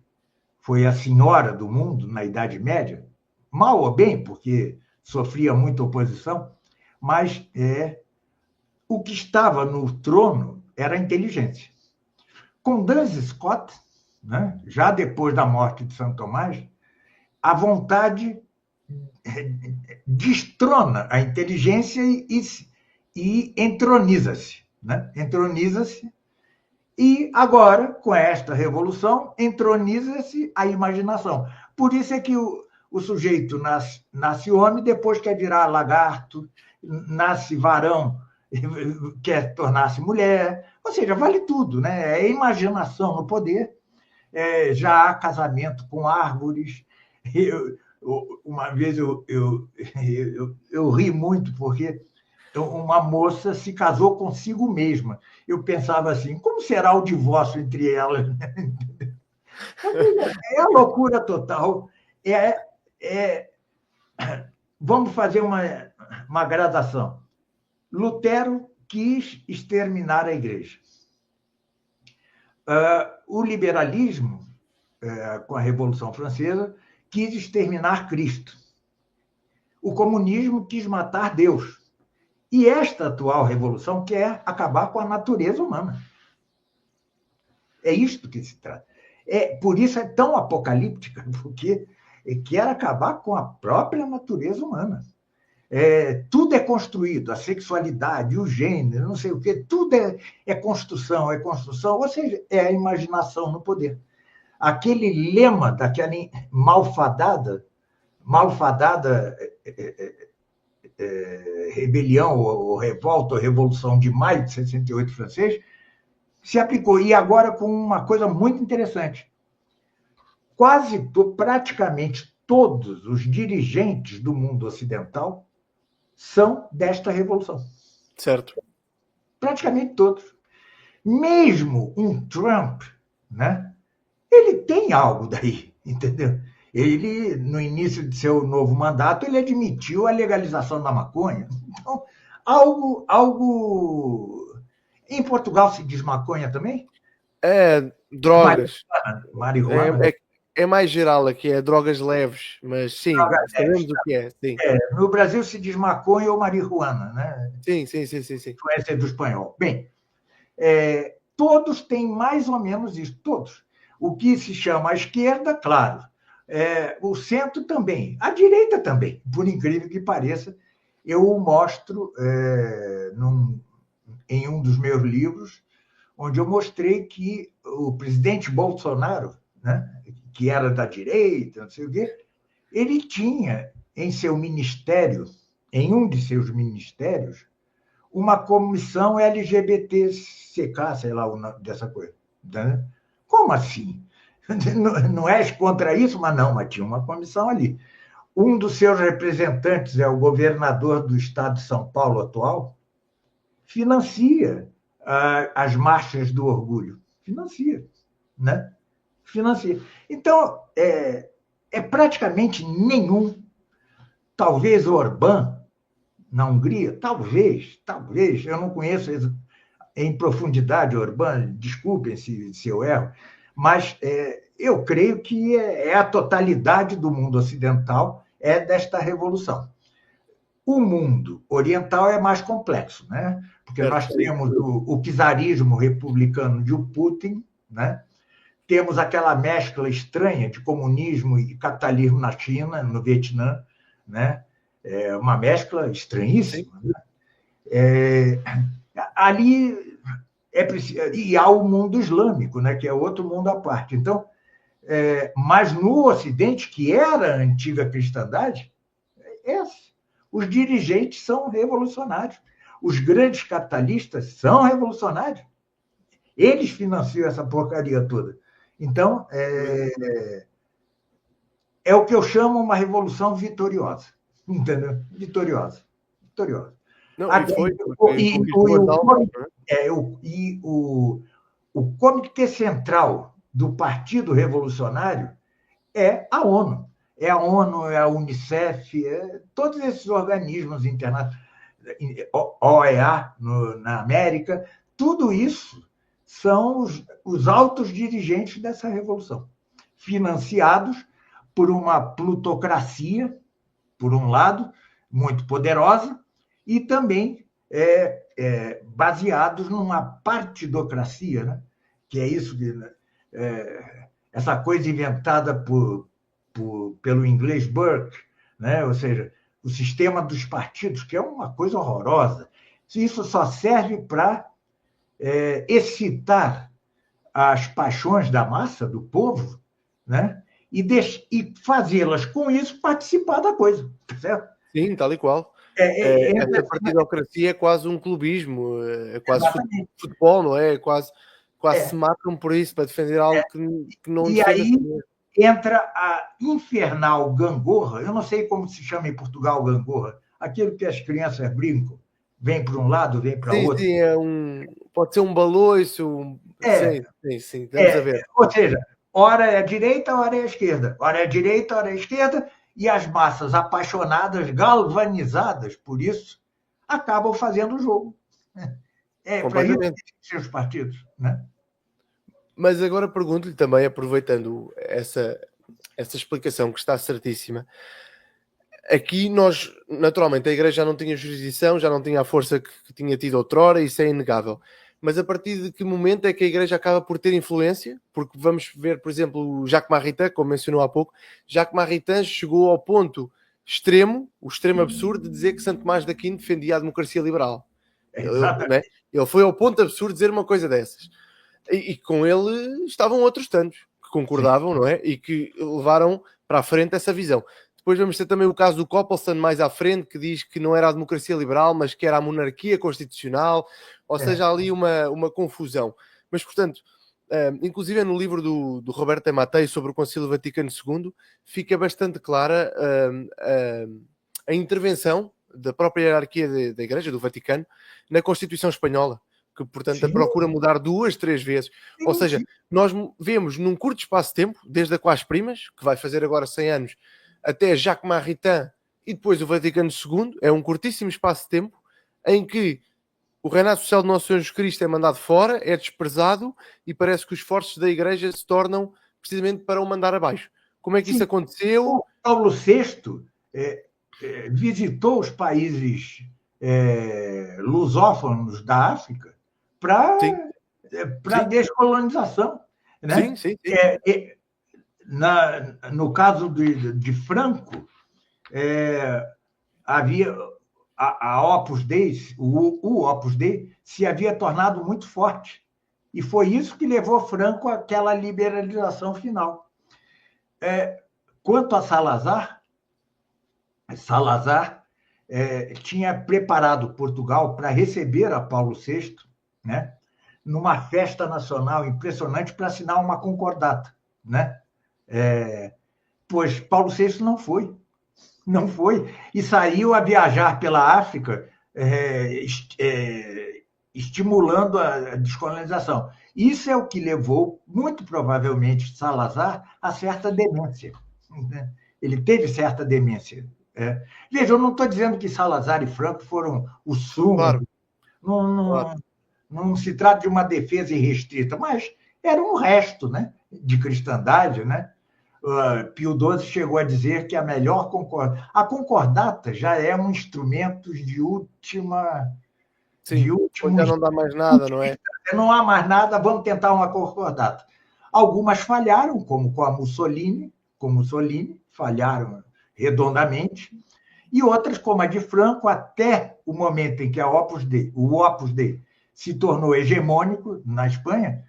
a senhora do mundo na Idade Média, mal ou bem, porque sofria muita oposição, mas o que estava no trono era a inteligência. Com Duns Scott, né, já depois da morte de Santo Tomás, a vontade destrona a inteligência e entroniza-se. Né? Entroniza-se. E agora, com esta revolução, entroniza-se a imaginação. Por isso é que o sujeito nasce homem, depois quer virar lagarto, nasce varão, quer tornar-se mulher. Ou seja, vale tudo, né? É imaginação no poder. Já há casamento com árvores. Uma vez eu ri muito, porque uma moça se casou consigo mesma. Eu pensava assim, como será o divórcio entre elas? É a loucura total. Vamos fazer uma gradação. Lutero quis exterminar a igreja. O liberalismo, com a Revolução Francesa, quis exterminar Cristo. o comunismo quis matar Deus. E esta atual revolução quer acabar com a natureza humana. É isto que se trata. Por isso é tão apocalíptica, porque quer acabar com a própria natureza humana. Tudo é construído, a sexualidade, o gênero, não sei o quê, tudo é construção, ou seja, é a imaginação no poder. Aquele lema daquela malfadada rebelião, ou revolta, ou revolução de maio de 68 francês, se aplicou. E agora com uma coisa muito interessante. Praticamente todos os dirigentes do mundo ocidental são desta revolução. Certo. Praticamente todos. Mesmo um Trump, né? Ele tem algo daí, entendeu? Ele, no início de seu novo mandato, ele admitiu a legalização da maconha. Então, algo... Em Portugal se diz maconha também? Drogas. Marihuana. É mais geral aqui, é drogas leves, mas sim, sabemos o que é. Sim. No Brasil se diz maconha ou marihuana, né? Sim. Influência do espanhol. Bem, todos têm mais ou menos isso, todos. O que se chama a esquerda, claro, o centro também, a direita também, por incrível que pareça. Eu o mostro em um dos meus livros, onde eu mostrei que o presidente Bolsonaro, né, que era da direita, não sei o quê, ele tinha em seu ministério, em um de seus ministérios, uma comissão LGBTCK, sei lá o nome dessa coisa. Né? Como assim? Não és contra isso? Mas tinha uma comissão ali. Um dos seus representantes é o governador do estado de São Paulo atual, financia as marchas do orgulho. Financia, né? Financia. Então, praticamente nenhum, talvez Orbán, na Hungria, talvez, eu não conheço em profundidade Orbán, desculpem se eu erro, mas eu creio que a totalidade do mundo ocidental desta revolução. O mundo oriental é mais complexo, né? Porque nós temos o czarismo republicano de Putin, né? Temos aquela mescla estranha de comunismo e capitalismo na China, no Vietnã, né? Uma mescla estranhíssima. Né? Ali e há o mundo islâmico, né? Que é outro mundo à parte. Então, mas no Ocidente, que era a antiga cristandade, os dirigentes são revolucionários. Os grandes capitalistas são revolucionários. Eles financiam essa porcaria toda. Então, é o que eu chamo uma revolução vitoriosa. Entendeu? Vitoriosa. Não, o comitê central do Partido Revolucionário é a ONU. É a ONU, é a Unicef, todos esses organismos internacionais, OEA na América, tudo isso são os altos dirigentes dessa revolução, financiados por uma plutocracia, por um lado, muito poderosa, e também baseados numa partidocracia, né? Que é isso, essa coisa inventada pelo inglês Burke, né? Ou seja, o sistema dos partidos, que é uma coisa horrorosa. Isso só serve para excitar as paixões da massa, do povo, né? E fazê-las, com isso, participar da coisa, certo? Sim, tal e qual. Essa partidocracia é quase um clubismo, é quase futebol, não é? Quase se matam por isso, para defender algo que não defende. E aí entra a infernal gangorra, eu não sei como se chama em Portugal gangorra, aquilo que as crianças brincam, vem para um lado, vem para outro. Sim, pode ser um baloiço. Sim, estamos a ver. Ou seja, ora é a direita, ora é a esquerda. Ora é a direita, ora é a esquerda, e as massas apaixonadas, galvanizadas por isso, acabam fazendo o jogo. Para isso que existem os partidos, né? Mas agora pergunto-lhe também, aproveitando essa explicação que está certíssima, Aqui nós, naturalmente, a Igreja já não tinha jurisdição, já não tinha a força que tinha tido outrora, isso é inegável. Mas a partir de que momento é que a Igreja acaba por ter influência? Porque vamos ver, por exemplo, o Jacques Maritain, como mencionou há pouco, Jacques Maritain chegou ao ponto extremo, o extremo absurdo, de dizer que Santo Tomás de Aquino defendia a democracia liberal. Exatamente. Ele foi ao ponto absurdo de dizer uma coisa dessas. E com ele estavam outros tantos que concordavam, não é? E que levaram para a frente essa visão. Depois vamos ter também o caso do Coppelson mais à frente, que diz que não era a democracia liberal, mas que era a monarquia constitucional, ou seja, há ali uma confusão. Mas, portanto, inclusive no livro do Roberto Matei sobre o Concílio Vaticano II, fica bastante clara a intervenção da própria hierarquia da Igreja, do Vaticano, na Constituição Espanhola, que, portanto, a procura mudar 2, 3 vezes. Sim, ou seja, nós vemos num curto espaço de tempo, desde a Quás Primas, que vai fazer agora 100 anos, até Jacques Maritain e depois o Vaticano II, é um curtíssimo espaço de tempo em que o reinado social do Nosso Senhor Jesus Cristo é mandado fora, é desprezado e parece que os esforços da Igreja se tornam precisamente para o mandar abaixo. Como é que isso aconteceu? O Paulo VI visitou os países lusófonos da África para descolonização. Né? Sim. No caso de Franco, havia a Opus Dei, o Opus Dei, se havia tornado muito forte. E foi isso que levou Franco àquela liberalização final. Quanto a Salazar tinha preparado Portugal para receber a Paulo VI, né, numa festa nacional impressionante para assinar uma concordata. Né? Pois Paulo VI não foi, e saiu a viajar pela África, estimulando a descolonização. Isso é o que levou, muito provavelmente, Salazar a certa demência. Né? Ele teve certa demência. Veja, eu não estou dizendo que Salazar e Franco foram o sumo. Claro. Não se trata de uma defesa irrestrita, mas era um resto, né, de cristandade, né? Pio XII chegou a dizer que a melhor concordata... A concordata já é um instrumento de última... Sim, quando já não dá mais nada, não é? Não há mais nada, vamos tentar uma concordata. Algumas falharam, como com a Mussolini, falharam redondamente, e outras, como a de Franco, até o momento em que o Opus Dei se tornou hegemônico na Espanha,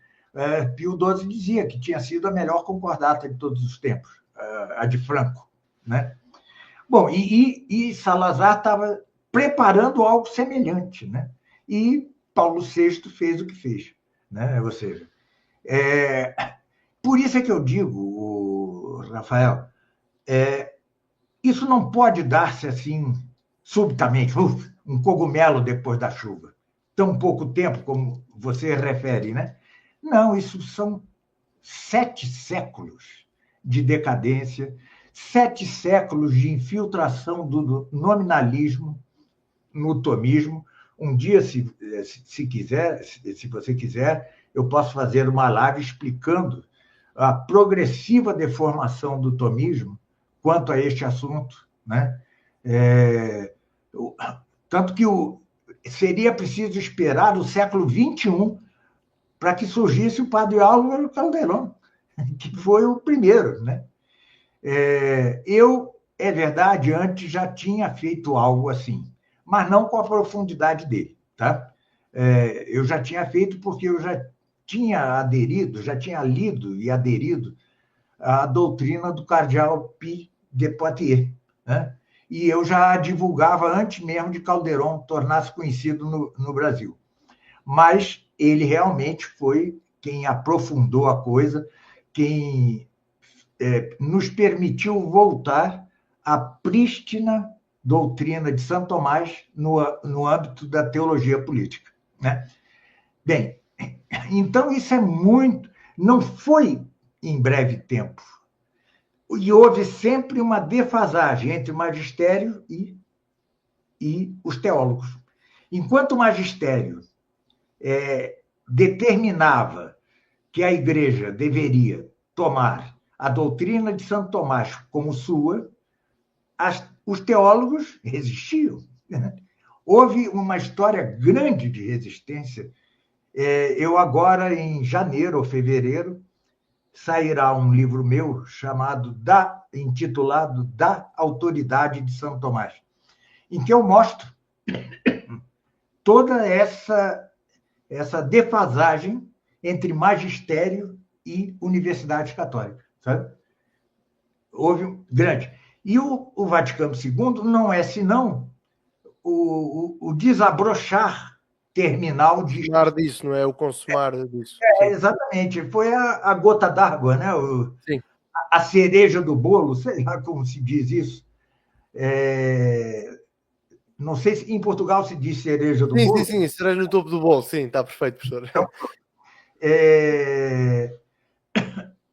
Pio XII dizia que tinha sido a melhor concordata de todos os tempos, a de Franco. Né? Bom, e Salazar estava preparando algo semelhante, né? E Paulo VI fez o que fez. Né? Ou seja, por isso é que eu digo, Rafael, isso não pode dar-se assim, subitamente, um cogumelo depois da chuva. Tão pouco tempo como você refere, né? Não, isso são 7 séculos de decadência, 7 séculos de infiltração do nominalismo no tomismo. Um dia, se você quiser, eu posso fazer uma live explicando a progressiva deformação do tomismo quanto a este assunto. Né? Tanto que seria preciso esperar o século XXI para que surgisse o padre Álvaro Calderón, que foi o primeiro. Né? É verdade, antes já tinha feito algo assim, mas não com a profundidade dele. Tá? Eu já tinha feito porque eu já tinha lido e aderido à doutrina do cardeal Pie de Poitiers. Né? E eu já divulgava antes mesmo de Calderón tornar-se conhecido no Brasil. Mas ele realmente foi quem aprofundou a coisa, quem nos permitiu voltar à prístina doutrina de Santo Tomás no âmbito da teologia política. Né? Bem, então isso é muito... Não foi em breve tempo. E houve sempre uma defasagem entre o magistério e os teólogos. Enquanto o magistério determinava que a Igreja deveria tomar a doutrina de Santo Tomás como sua, os teólogos resistiam. Né? Houve uma história grande de resistência. Eu agora, em janeiro ou fevereiro, sairá um livro meu intitulado Da Autoridade de Santo Tomás, em que eu mostro toda essa defasagem entre magistério e universidades católicas. Sabe? Houve um grande. E o Vaticano II não é senão o desabrochar terminal disso. Consumar disso, não é? O consumar disso. Exatamente. Foi a gota d'água, né? Sim. A cereja do bolo, sei lá como se diz isso. Não sei se em Portugal se diz cereja do bolo. Sim, cereja no topo do bolo. Sim, está perfeito, professor. Então,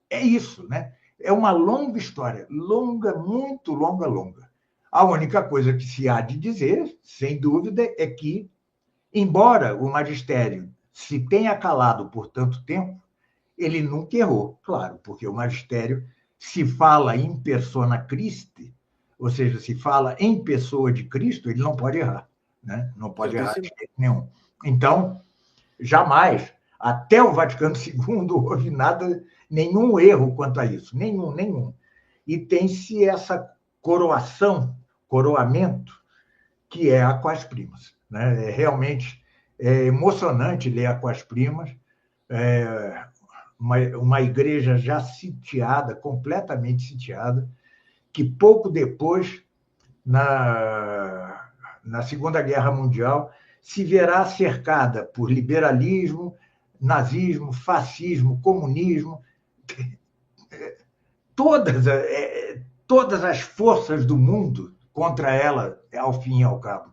é isso, né? É uma longa história, longa, muito longa. A única coisa que se há de dizer, sem dúvida, é que, embora o magistério se tenha calado por tanto tempo, ele nunca errou, claro, porque o magistério se fala em persona Christi, ou seja, se fala em pessoa de Cristo, ele não pode errar, né? Não pode errar de jeito nenhum. Então, jamais, até o Vaticano II, houve nenhum erro quanto a isso, nenhum. E tem-se essa coroamento, que é Aquas Primas. Né? Realmente é emocionante ler Aquas Primas, uma igreja já sitiada, completamente sitiada, que pouco depois, na Segunda Guerra Mundial, se verá cercada por liberalismo, nazismo, fascismo, comunismo, todas as forças do mundo contra ela, ao fim e ao cabo.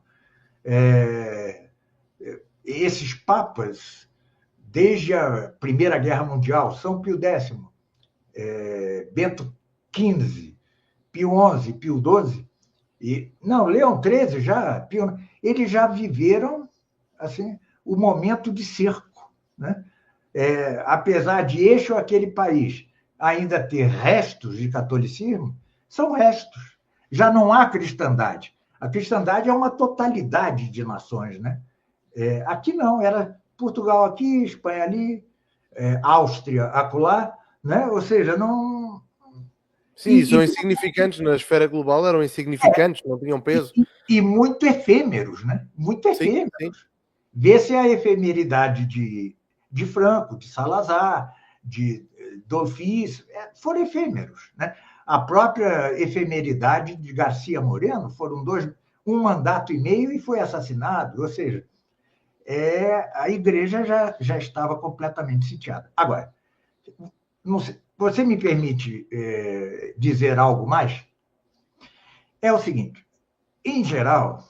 Esses papas, desde a Primeira Guerra Mundial, São Pio X, Bento XV, Pio XI, Pio XII, Leão XIII já, eles já viveram assim, o momento de cerco. Né? Apesar de este ou aquele país ainda ter restos de catolicismo, são restos. Já não há cristandade. A cristandade é uma totalidade de nações. Né? Aqui não, era Portugal aqui, Espanha ali, Áustria acolá, né? Ou seja, não... Sim, são insignificantes na esfera global, eram insignificantes, não tinham peso. E muito efêmeros, né? Muito efêmeros. Sim. Vê-se a efemeridade de Franco, de Salazar, de Dolphis, foram efêmeros. Né? A própria efemeridade de Garcia Moreno foram um mandato e meio e foi assassinado. Ou seja, a igreja já estava completamente sitiada. Agora, não sei, você me permite dizer algo mais? É o seguinte, em geral,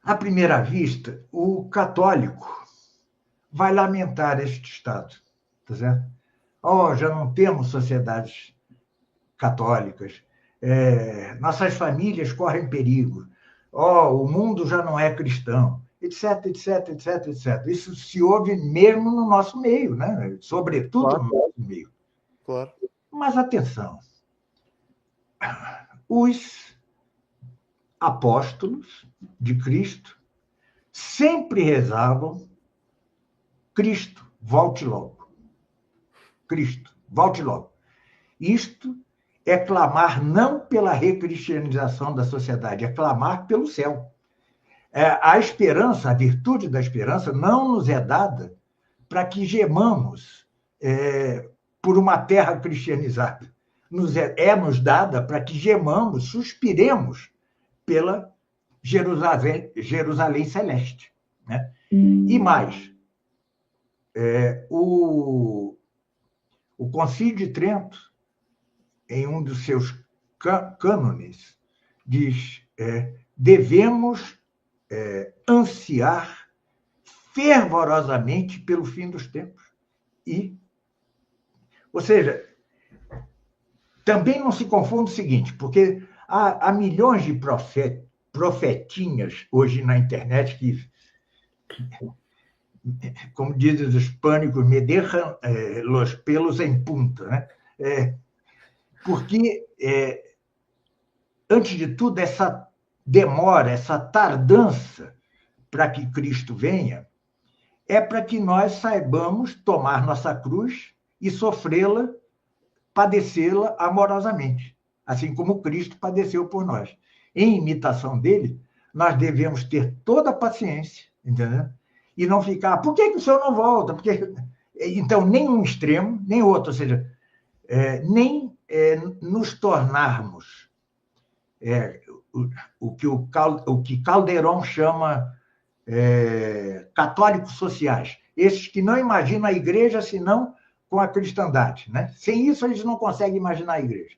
à primeira vista, o católico vai lamentar este Estado, tá certo? Já não temos sociedades católicas, nossas famílias correm perigo, o mundo já não é cristão, etc. Isso se ouve mesmo no nosso meio, né? Sobretudo claro. No nosso meio. Claro. Mas atenção, os apóstolos de Cristo sempre rezavam: Cristo, volte logo. Cristo, volte logo. Isto é clamar não pela recristianização da sociedade, é clamar pelo céu. A esperança, a virtude da esperança, não nos é dada para que gemamos por uma terra cristianizada. Nos dada para que gemamos, suspiremos pela Jerusalém celeste. Né? E mais, o Concílio de Trento, em um dos seus cânones, diz: devemos ansiar fervorosamente pelo fim dos tempos. Ou seja, também não se confunda o seguinte, porque há milhões de profetinhas hoje na internet que, como dizem os hispânicos, me deixam los pelos em punta, né? Porque antes de tudo, essa demora, essa tardança para que Cristo venha, é para que nós saibamos tomar nossa cruz e sofrê-la, padecê-la amorosamente, assim como Cristo padeceu por nós. Em imitação dele, nós devemos ter toda a paciência, entendeu? E não ficar, por que o senhor não volta? Porque... Então, nem um extremo, nem outro, ou seja, nem nos tornarmos o que Calderon chama católicos sociais, esses que não imaginam a igreja senão com a cristandade, né? Sem isso, eles não conseguem imaginar a igreja.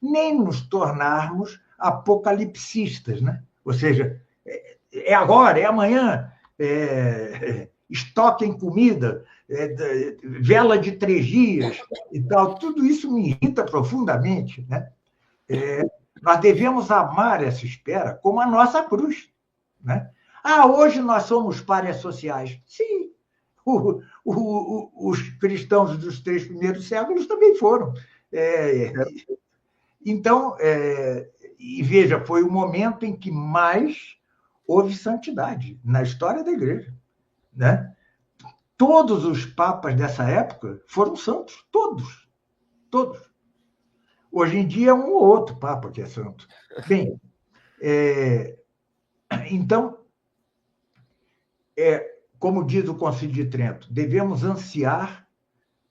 Nem nos tornarmos apocalipsistas, né? Ou seja, é agora, é amanhã, estoquem comida, vela de 3 dias e tal. Tudo isso me irrita profundamente, né? Nós devemos amar essa espera como a nossa cruz, né? Hoje nós somos párias sociais. Sim, os cristãos dos 3 primeiros séculos também foram. Então, e veja, foi o momento em que mais houve santidade na história da igreja, né? Todos os papas dessa época foram santos, todos, todos. Hoje em dia, um ou outro papa que é santo. Bem, então, como diz o Concílio de Trento, devemos ansiar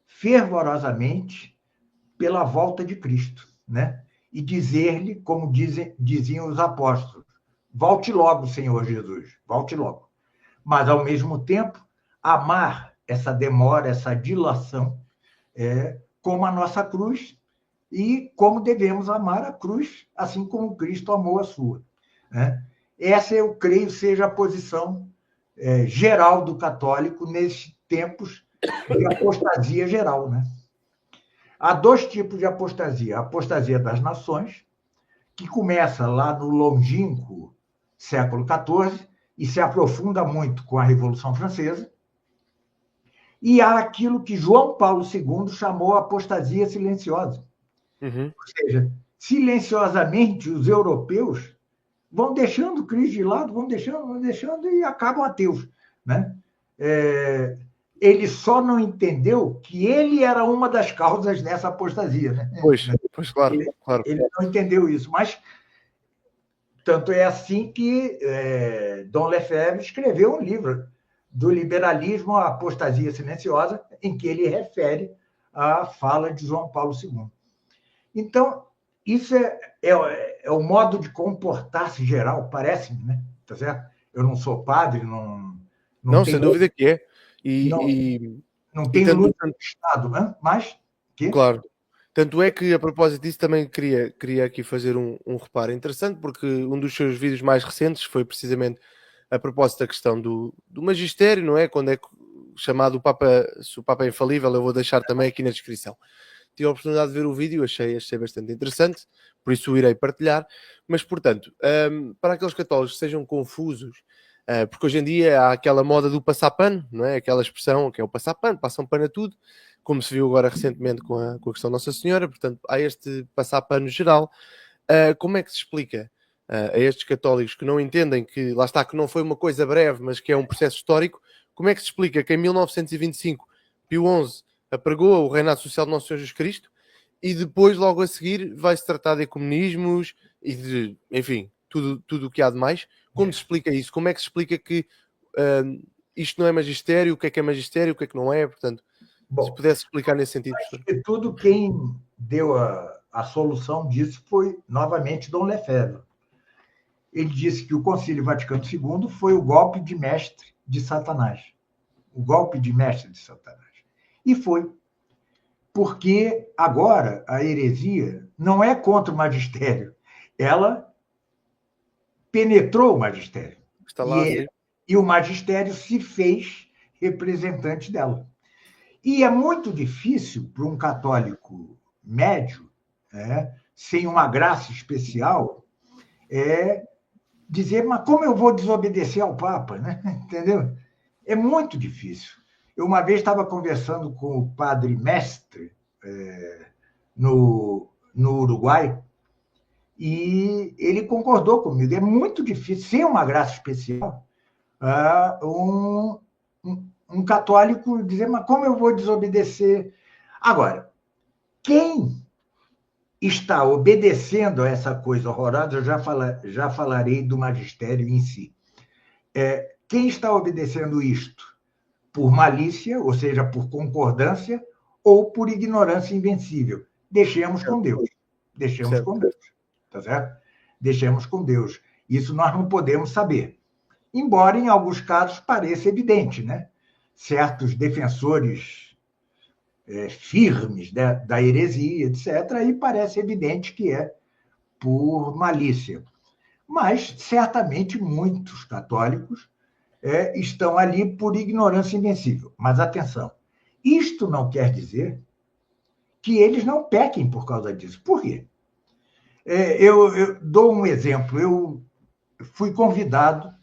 fervorosamente pela volta de Cristo, né? E dizer-lhe, como diziam os apóstolos, volte logo, Senhor Jesus, volte logo. Mas, ao mesmo tempo, amar essa demora, essa dilação, como a nossa cruz e como devemos amar a cruz, assim como Cristo amou a sua, né? Essa, eu creio, seja a posição geral do católico nesses tempos de apostasia geral, né? Há 2 tipos de apostasia. A apostasia das nações, que começa lá no longínquo século XIV e se aprofunda muito com a Revolução Francesa. E há aquilo que João Paulo II chamou apostasia silenciosa. Uhum. Ou seja, silenciosamente os europeus vão deixando Cristo de lado, vão deixando e acabam ateus, né? Ele só não entendeu que ele era uma das causas dessa apostasia, né? Pois claro, claro. Ele não entendeu isso, mas tanto é assim que Dom Lefebvre escreveu um livro do liberalismo à apostasia silenciosa, em que ele refere a fala de João Paulo II. Então, isso é o modo de comportar-se geral, parece-me, né? Tá certo? Eu não sou padre, não sem dúvida que é. Não tenho luta no Estado, né? Mas... Claro. Tanto é que, a propósito disso, também queria aqui fazer um reparo interessante, porque um dos seus vídeos mais recentes foi precisamente a propósito da questão do magistério, não é? Quando é chamado o Papa, se o Papa é infalível, eu vou deixar também aqui na descrição. Tive a oportunidade de ver o vídeo, achei bastante interessante, por isso o irei partilhar. Mas, portanto, para aqueles católicos que sejam confusos, porque hoje em dia há aquela moda do passar pano, não é? Aquela expressão que é o passar pano, passam pano a tudo, como se viu agora recentemente com a questão Nossa Senhora. Portanto, há este passar pano geral. Como é que se explica a estes católicos que não entendem que, lá está, que não foi uma coisa breve, mas que é um processo histórico? Como é que se explica que em 1925 Pio XI apregou o reinado social de Nosso Senhor Jesus Cristo e depois, logo a seguir, vai-se tratar de ecumenismos e de, enfim, tudo o que há de mais? Como se explica isso? Como é que se explica que isto não é magistério? O que é magistério? O que não é? Portanto, se pudesse explicar nesse sentido. Acho que tudo quem deu a solução disso foi, novamente, Dom Lefebvre. Ele disse que o Concílio Vaticano II foi o golpe de mestre de Satanás. O golpe de mestre de Satanás. E foi. Porque agora a heresia não é contra o magistério. Ela penetrou o magistério. Está lá, e o magistério se fez representante dela. E é muito difícil para um católico médio, sem uma graça especial, dizer, mas como eu vou desobedecer ao Papa? Né? Entendeu? É muito difícil. Eu uma vez estava conversando com o padre Mestre no Uruguai, e ele concordou comigo. É muito difícil, sem uma graça especial, um católico dizer, mas como eu vou desobedecer? Agora, quem está obedecendo a essa coisa horrorosa, eu já falarei do magistério em si. Quem está obedecendo isto? Por malícia, ou seja, por concordância, ou por ignorância invencível? Deixemos com Deus. Deixemos com Deus. Tá certo? Deixemos com Deus. Isso nós não podemos saber. Embora, em alguns casos, pareça evidente, né? Certos defensores firmes da heresia, etc., aí parece evidente que é por malícia. Mas, certamente, muitos católicos estão ali por ignorância invencível. Mas, atenção, isto não quer dizer que eles não pequem por causa disso. Por quê? Eu dou um exemplo. Eu fui convidado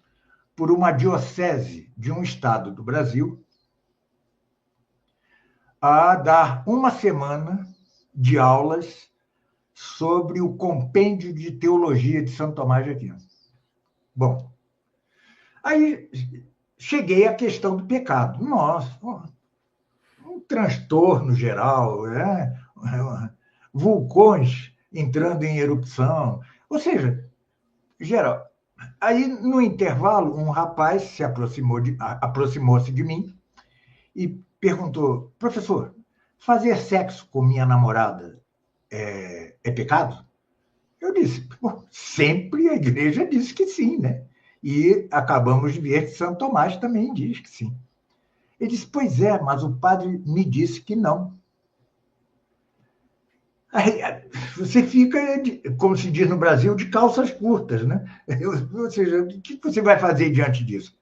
por uma diocese de um estado do Brasil a dar uma semana de aulas sobre o compêndio de teologia de Santo Tomás de Aquino. Bom, aí cheguei à questão do pecado. Nossa, um transtorno geral, vulcões entrando em erupção, ou seja, geral. Aí, no intervalo, um rapaz se aproximou-se de mim e perguntou, professor, fazer sexo com minha namorada é pecado? Eu disse, sempre a igreja disse que sim, né? E acabamos de ver que Santo Tomás também diz que sim. Ele disse, pois é, mas o padre me disse que não. Aí, você fica, como se diz no Brasil, de calças curtas, né? Ou seja, o que você vai fazer diante disso?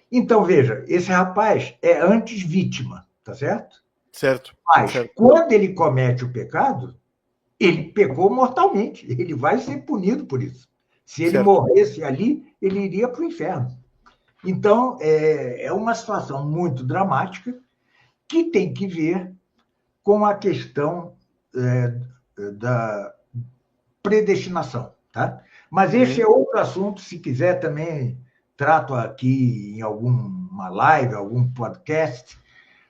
Então, veja, esse rapaz é antes vítima, tá certo? Certo. Mas, certo. quando ele comete o pecado, ele pecou mortalmente. Ele vai ser punido por isso. Se ele morresse ali, ele iria para o inferno. Então, é uma situação muito dramática que tem que ver com a questão da predestinação. Tá? Mas esse é outro assunto, se quiser também trato aqui em alguma live, algum podcast,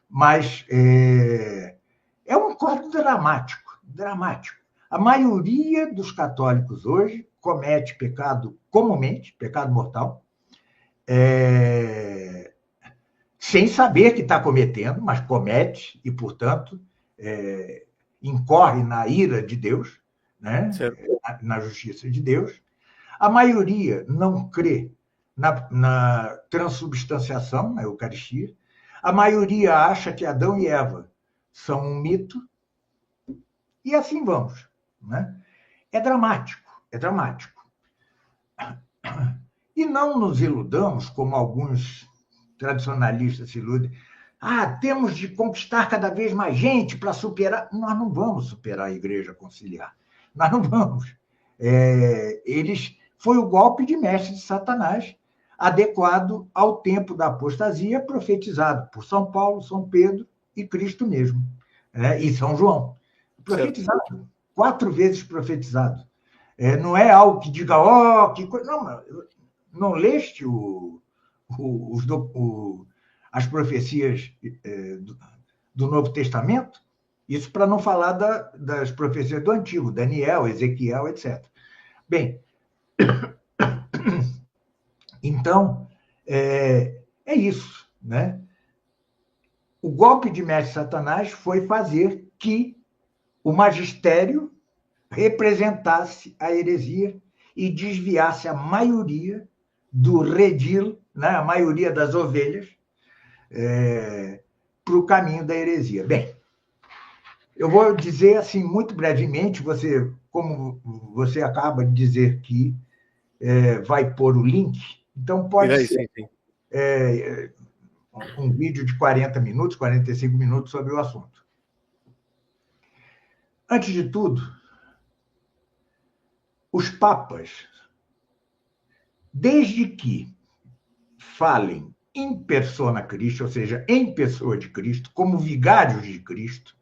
mas é um quadro dramático, dramático. A maioria dos católicos hoje comete pecado comumente, pecado mortal, sem saber que está cometendo, mas comete e, portanto, incorre na ira de Deus, né? Na justiça de Deus. A maioria não crê na transubstanciação, na Eucaristia. A maioria acha que Adão e Eva são um mito. E assim vamos. Né? É dramático, é dramático. E não nos iludamos, como alguns tradicionalistas se iludem. Temos de conquistar cada vez mais gente para superar. Nós não vamos superar a Igreja Conciliar. Nós não vamos. Foi o golpe de mestre de Satanás, adequado ao tempo da apostasia, profetizado por São Paulo, São Pedro e Cristo mesmo, e São João. Profetizado, 4 vezes profetizado. Não é algo que diga, que coisa. Não leste as profecias do Novo Testamento? Isso para não falar das profecias do Antigo, Daniel, Ezequiel, etc. Bem, então, é isso. Né? O golpe de mestre Satanás foi fazer que o magistério representasse a heresia e desviasse a maioria do redil, né, a maioria das ovelhas, para o caminho da heresia. Bem, eu vou dizer assim muito brevemente, como você acaba de dizer que vai pôr o link, então pode ser um vídeo de 40 minutos, 45 minutos sobre o assunto. Antes de tudo, os papas, desde que falem em persona Christi, ou seja, em pessoa de Cristo, como vigários de Cristo,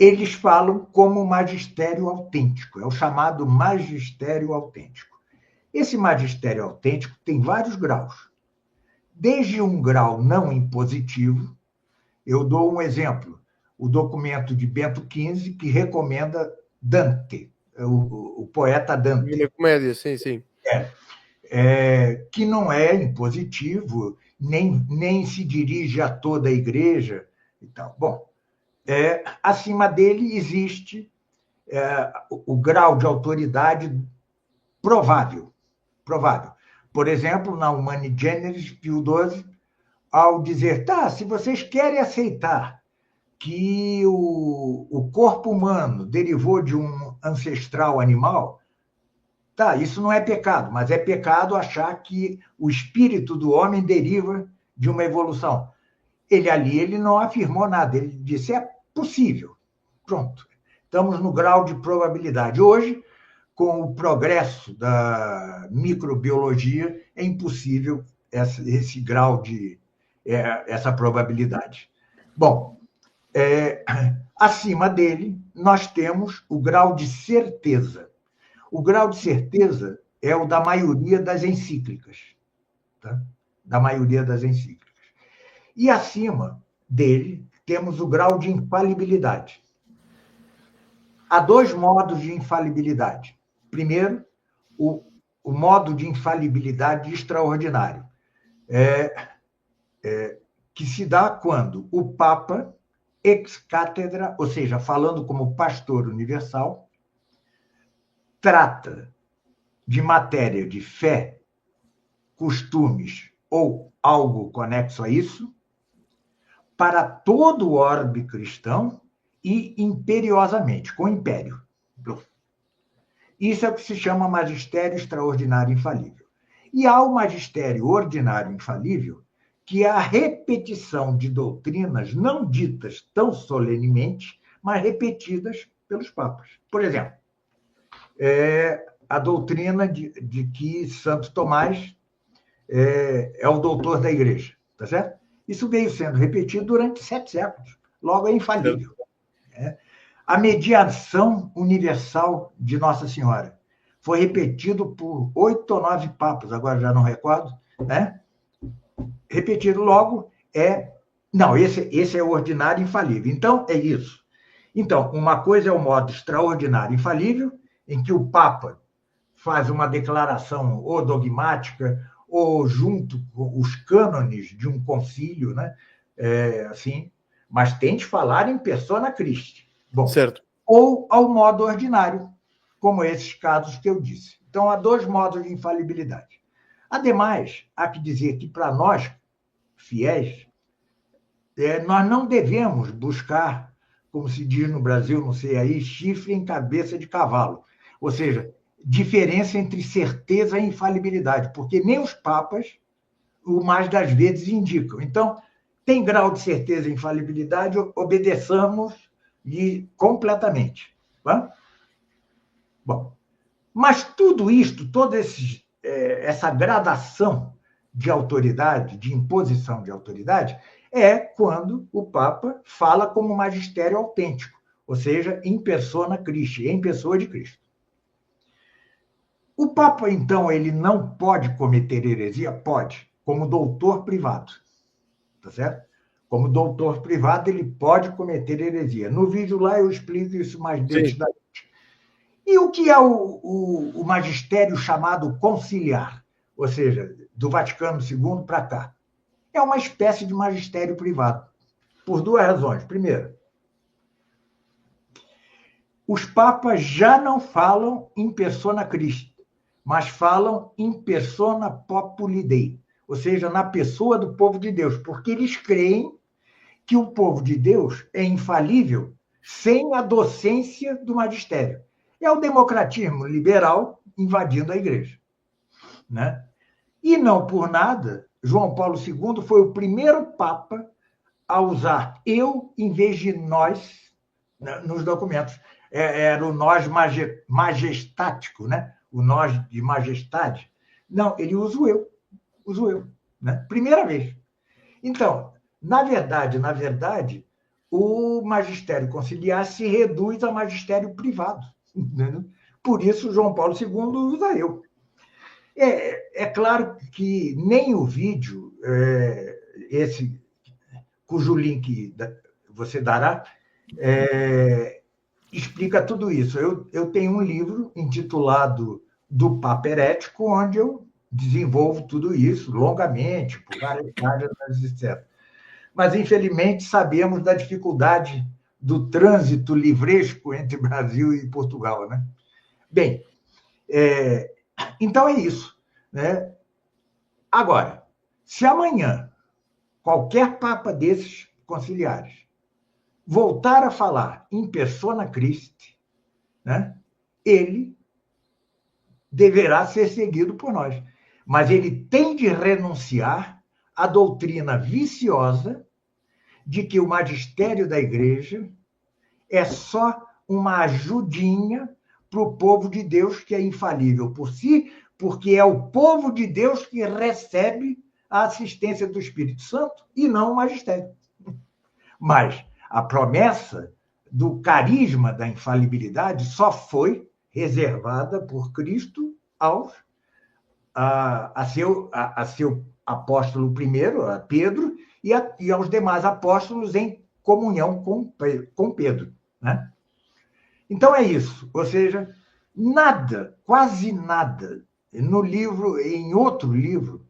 eles falam como magistério autêntico, é o chamado magistério autêntico. Esse magistério autêntico tem vários graus. Desde um grau não impositivo, eu dou um exemplo, o documento de Bento XV, que recomenda Dante, o poeta Dante. Divina Comédia, sim, sim. Que não é impositivo, nem se dirige a toda a igreja. Então, bom, acima dele existe o grau de autoridade provável. Por exemplo, na Humani Generis, Pio XII, ao dizer, se vocês querem aceitar que o corpo humano derivou de um ancestral animal, isso não é pecado, mas é pecado achar que o espírito do homem deriva de uma evolução. Ele não afirmou nada, ele disse, é possível. Pronto. Estamos no grau de probabilidade. Hoje, com o progresso da microbiologia, é impossível esse grau de essa probabilidade. Bom, acima dele, nós temos o grau de certeza. O grau de certeza é o da maioria das encíclicas. Tá? Da maioria das encíclicas. E acima dele, temos o grau de infalibilidade. Há dois modos de infalibilidade. Primeiro, o modo de infalibilidade extraordinário, que se dá quando o Papa, ex cátedra, ou seja, falando como pastor universal, trata de matéria de fé, costumes ou algo conexo a isso, para todo o orbe cristão e imperiosamente, com império. Isso é o que se chama magistério extraordinário infalível. E há o magistério ordinário infalível, que é a repetição de doutrinas não ditas tão solenemente, mas repetidas pelos papas. Por exemplo, a doutrina de que Santo Tomás é o doutor da igreja, tá certo? Isso veio sendo repetido durante 7 séculos, logo é infalível. A mediação universal de Nossa Senhora foi repetido por 8 ou 9 papas, agora já não recordo, né? Repetido logo Não, esse é o ordinário infalível. Então, é isso. Então, uma coisa é o modo extraordinário infalível, em que o Papa faz uma declaração ou dogmática, ou junto com os cânones de um concílio, né? Assim, mas tem de falar em persona Christi. Bom, certo. Ou ao modo ordinário, como esses casos que eu disse. Então, há 2 modos de infalibilidade. Ademais, há que dizer que, para nós, fiéis, nós não devemos buscar, como se diz no Brasil, não sei aí, chifre em cabeça de cavalo. Ou seja, diferença entre certeza e infalibilidade, porque nem os papas, o mais das vezes, indicam. Então, tem grau de certeza e infalibilidade, obedeçamos-lhe completamente. Tá? Bom, mas tudo isto, toda essa gradação de autoridade, de imposição de autoridade, é quando o Papa fala como magistério autêntico, ou seja, em persona Christi, em pessoa de Cristo. O Papa, então, ele não pode cometer heresia? Pode, como doutor privado. Tá certo? Como doutor privado, ele pode cometer heresia. No vídeo lá eu explico isso mais detidamente. E o que é o magistério chamado conciliar? Ou seja, do Vaticano II para cá? É uma espécie de magistério privado, por 2 razões. Primeiro, os papas já não falam em persona Christi, mas falam em persona populi Dei, ou seja, na pessoa do povo de Deus, porque eles creem que o povo de Deus é infalível sem a docência do magistério. É o democratismo liberal invadindo a igreja. Né? E não por nada, João Paulo II foi o primeiro papa a usar eu em vez de nós nos documentos. Era o nós majestático, né? O nós de majestade. Não, ele usa o eu. Usa o eu. Né? Primeira vez. Então, na verdade, o magistério conciliar se reduz a magistério privado. Entendeu? Por isso, João Paulo II usa eu. É claro que nem o vídeo, esse cujo link você dará, explica tudo isso. Eu tenho um livro intitulado Do Papa Herético, onde eu desenvolvo tudo isso longamente, por várias páginas, etc. Mas, infelizmente, sabemos da dificuldade do trânsito livresco entre Brasil e Portugal, né? Bem, então é isso, né? Agora, se amanhã qualquer papa desses conciliares voltar a falar em persona Christi, né, ele deverá ser seguido por nós. Mas ele tem de renunciar à doutrina viciosa de que o magistério da igreja é só uma ajudinha para o povo de Deus que é infalível por si, porque é o povo de Deus que recebe a assistência do Espírito Santo e não o magistério. Mas a promessa do carisma da infalibilidade só foi reservada por Cristo a seu apóstolo primeiro, a Pedro, e aos demais apóstolos em comunhão com Pedro. Né? Então é isso, ou seja, nada, quase nada, no livro, em outro livro,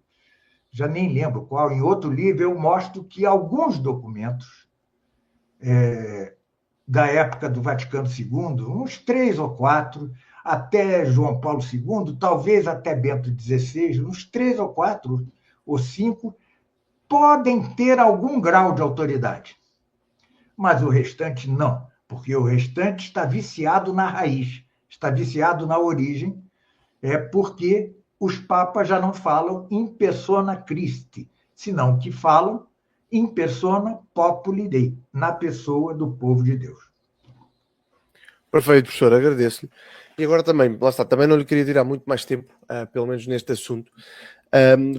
já nem lembro qual, em outro livro eu mostro que alguns documentos da época do Vaticano II, uns 3 ou 4, até João Paulo II, talvez até Bento XVI, uns 3 ou 4 ou 5, podem ter algum grau de autoridade. Mas o restante não, porque o restante está viciado na raiz, está viciado na origem, porque os papas já não falam in persona Christi, senão que falam in persona populi Dei, na pessoa do povo de Deus. Perfeito, professor, agradeço-lhe. E agora também, lá está, também não lhe queria tirar muito mais tempo, pelo menos neste assunto.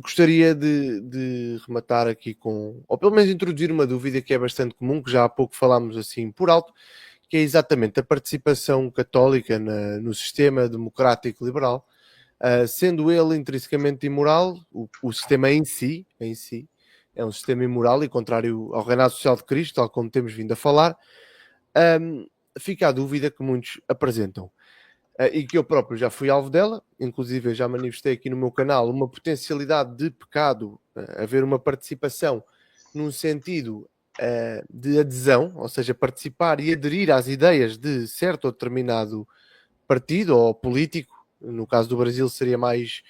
Gostaria de rematar aqui com, ou pelo menos introduzir uma dúvida que é bastante comum, que já há pouco falámos assim por alto, que é exatamente a participação católica no sistema democrático liberal, sendo ele intrinsecamente imoral, o sistema em si é um sistema imoral e contrário ao reinado social de Cristo, tal como temos vindo a falar. Fica a dúvida que muitos apresentam, e que eu próprio já fui alvo dela, inclusive eu já manifestei aqui no meu canal uma potencialidade de pecado, haver uma participação num sentido de adesão, ou seja, participar e aderir às ideias de certo ou determinado partido ou político. No caso do Brasil seria mais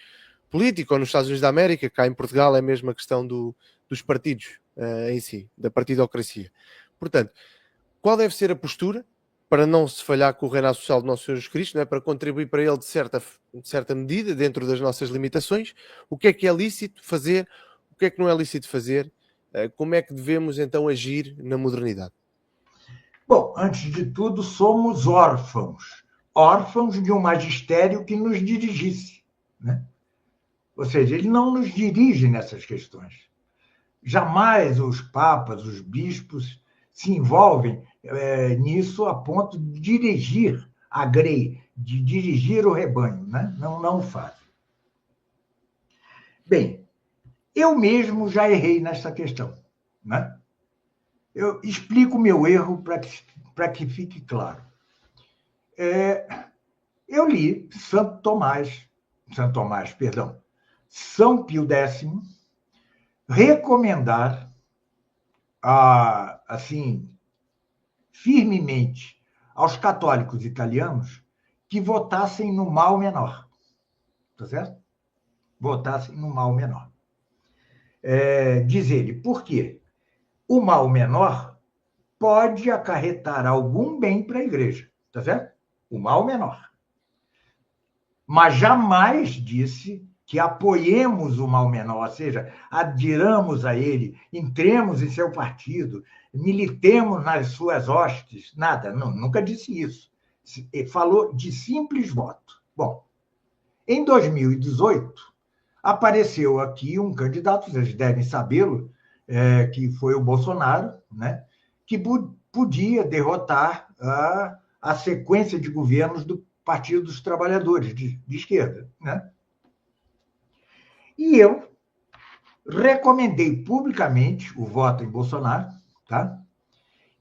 político, ou nos Estados Unidos da América, cá em Portugal é mesmo a questão dos partidos em si, da partidocracia. Portanto, qual deve ser a postura para não se falhar com o reinado social de Nosso Senhor Jesus Cristo, não é? Para contribuir para ele de certa medida, dentro das nossas limitações? O que é lícito fazer? O que é que não é lícito fazer? Como é que devemos então agir na modernidade? Bom, antes de tudo, somos órfãos de um magistério que nos dirigisse, né? Ou seja, ele não nos dirige nessas questões. Jamais os papas, os bispos se envolvem nisso a ponto de dirigir a grei, de dirigir o rebanho, né? Não o fazem. Bem, eu mesmo já errei nessa questão, né? Eu explico o meu erro para que fique claro. Eu li São Pio X, recomendar, assim, firmemente aos católicos italianos que votassem no mal menor. Tá certo? Votassem no mal menor. Diz ele, por quê? O mal menor pode acarretar algum bem para a igreja. Tá certo? O mal menor. Mas jamais disse que apoiemos o mal menor, ou seja, adiramos a ele, entremos em seu partido, militemos nas suas hostes, nada, não, nunca disse isso. Ele falou de simples voto. Bom, em 2018, apareceu aqui um candidato, vocês devem sabê-lo, que foi o Bolsonaro, né, que podia derrotar a sequência de governos do Partido dos Trabalhadores, de esquerda, né? E eu recomendei publicamente o voto em Bolsonaro, tá?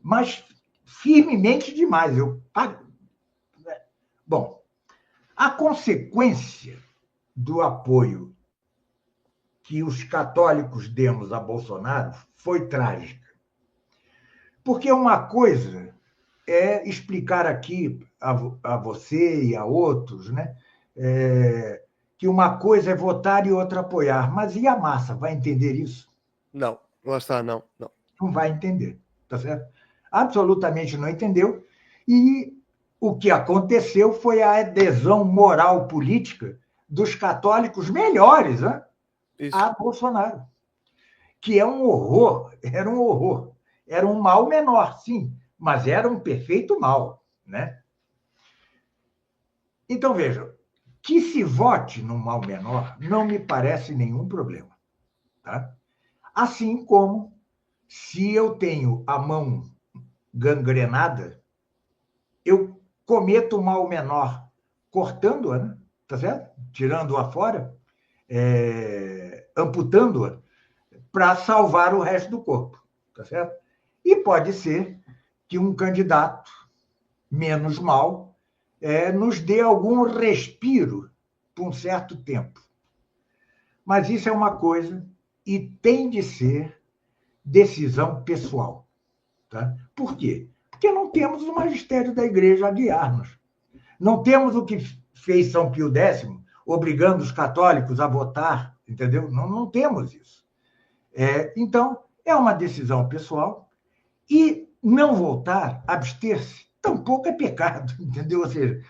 Mas firmemente demais. Bom, a consequência do apoio que os católicos demos a Bolsonaro foi trágica. Porque uma coisa é explicar aqui a você e a outros, né? Que uma coisa é votar e outra apoiar. Mas e a massa vai entender isso? Não, lá está, não. Não vai entender, tá certo? Absolutamente não entendeu. E o que aconteceu foi a adesão moral política dos católicos melhores, né, a Bolsonaro, que é um horror, era um horror. Era um mal menor, sim, mas era um perfeito mal, né? Então, veja, que se vote num mal menor não me parece nenhum problema, tá? Assim como, se eu tenho a mão gangrenada, eu cometo um mal menor cortando-a, né? Tá certo? Tirando-a fora, amputando-a, para salvar o resto do corpo, tá certo? E pode ser que um candidato menos mal nos dê algum respiro por um certo tempo. Mas isso é uma coisa e tem de ser decisão pessoal. Tá? Por quê? Porque não temos o magistério da igreja a guiar-nos. Não temos o que fez São Pio X, obrigando os católicos a votar, entendeu? Não temos isso. Então, é uma decisão pessoal e não votar, abster-se, tampouco é pecado, entendeu? Ou seja,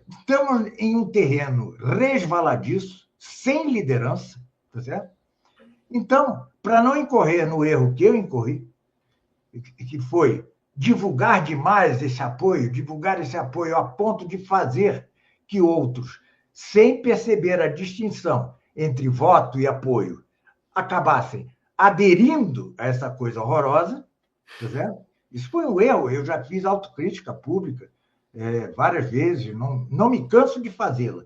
estamos em um terreno resvaladiço, sem liderança, tá certo? Então, para não incorrer no erro que eu incorri, que foi divulgar demais divulgar esse apoio a ponto de fazer que outros, sem perceber a distinção entre voto e apoio, acabassem aderindo a essa coisa horrorosa, tá certo? Isso foi um erro, eu já fiz autocrítica pública várias vezes, não me canso de fazê-la.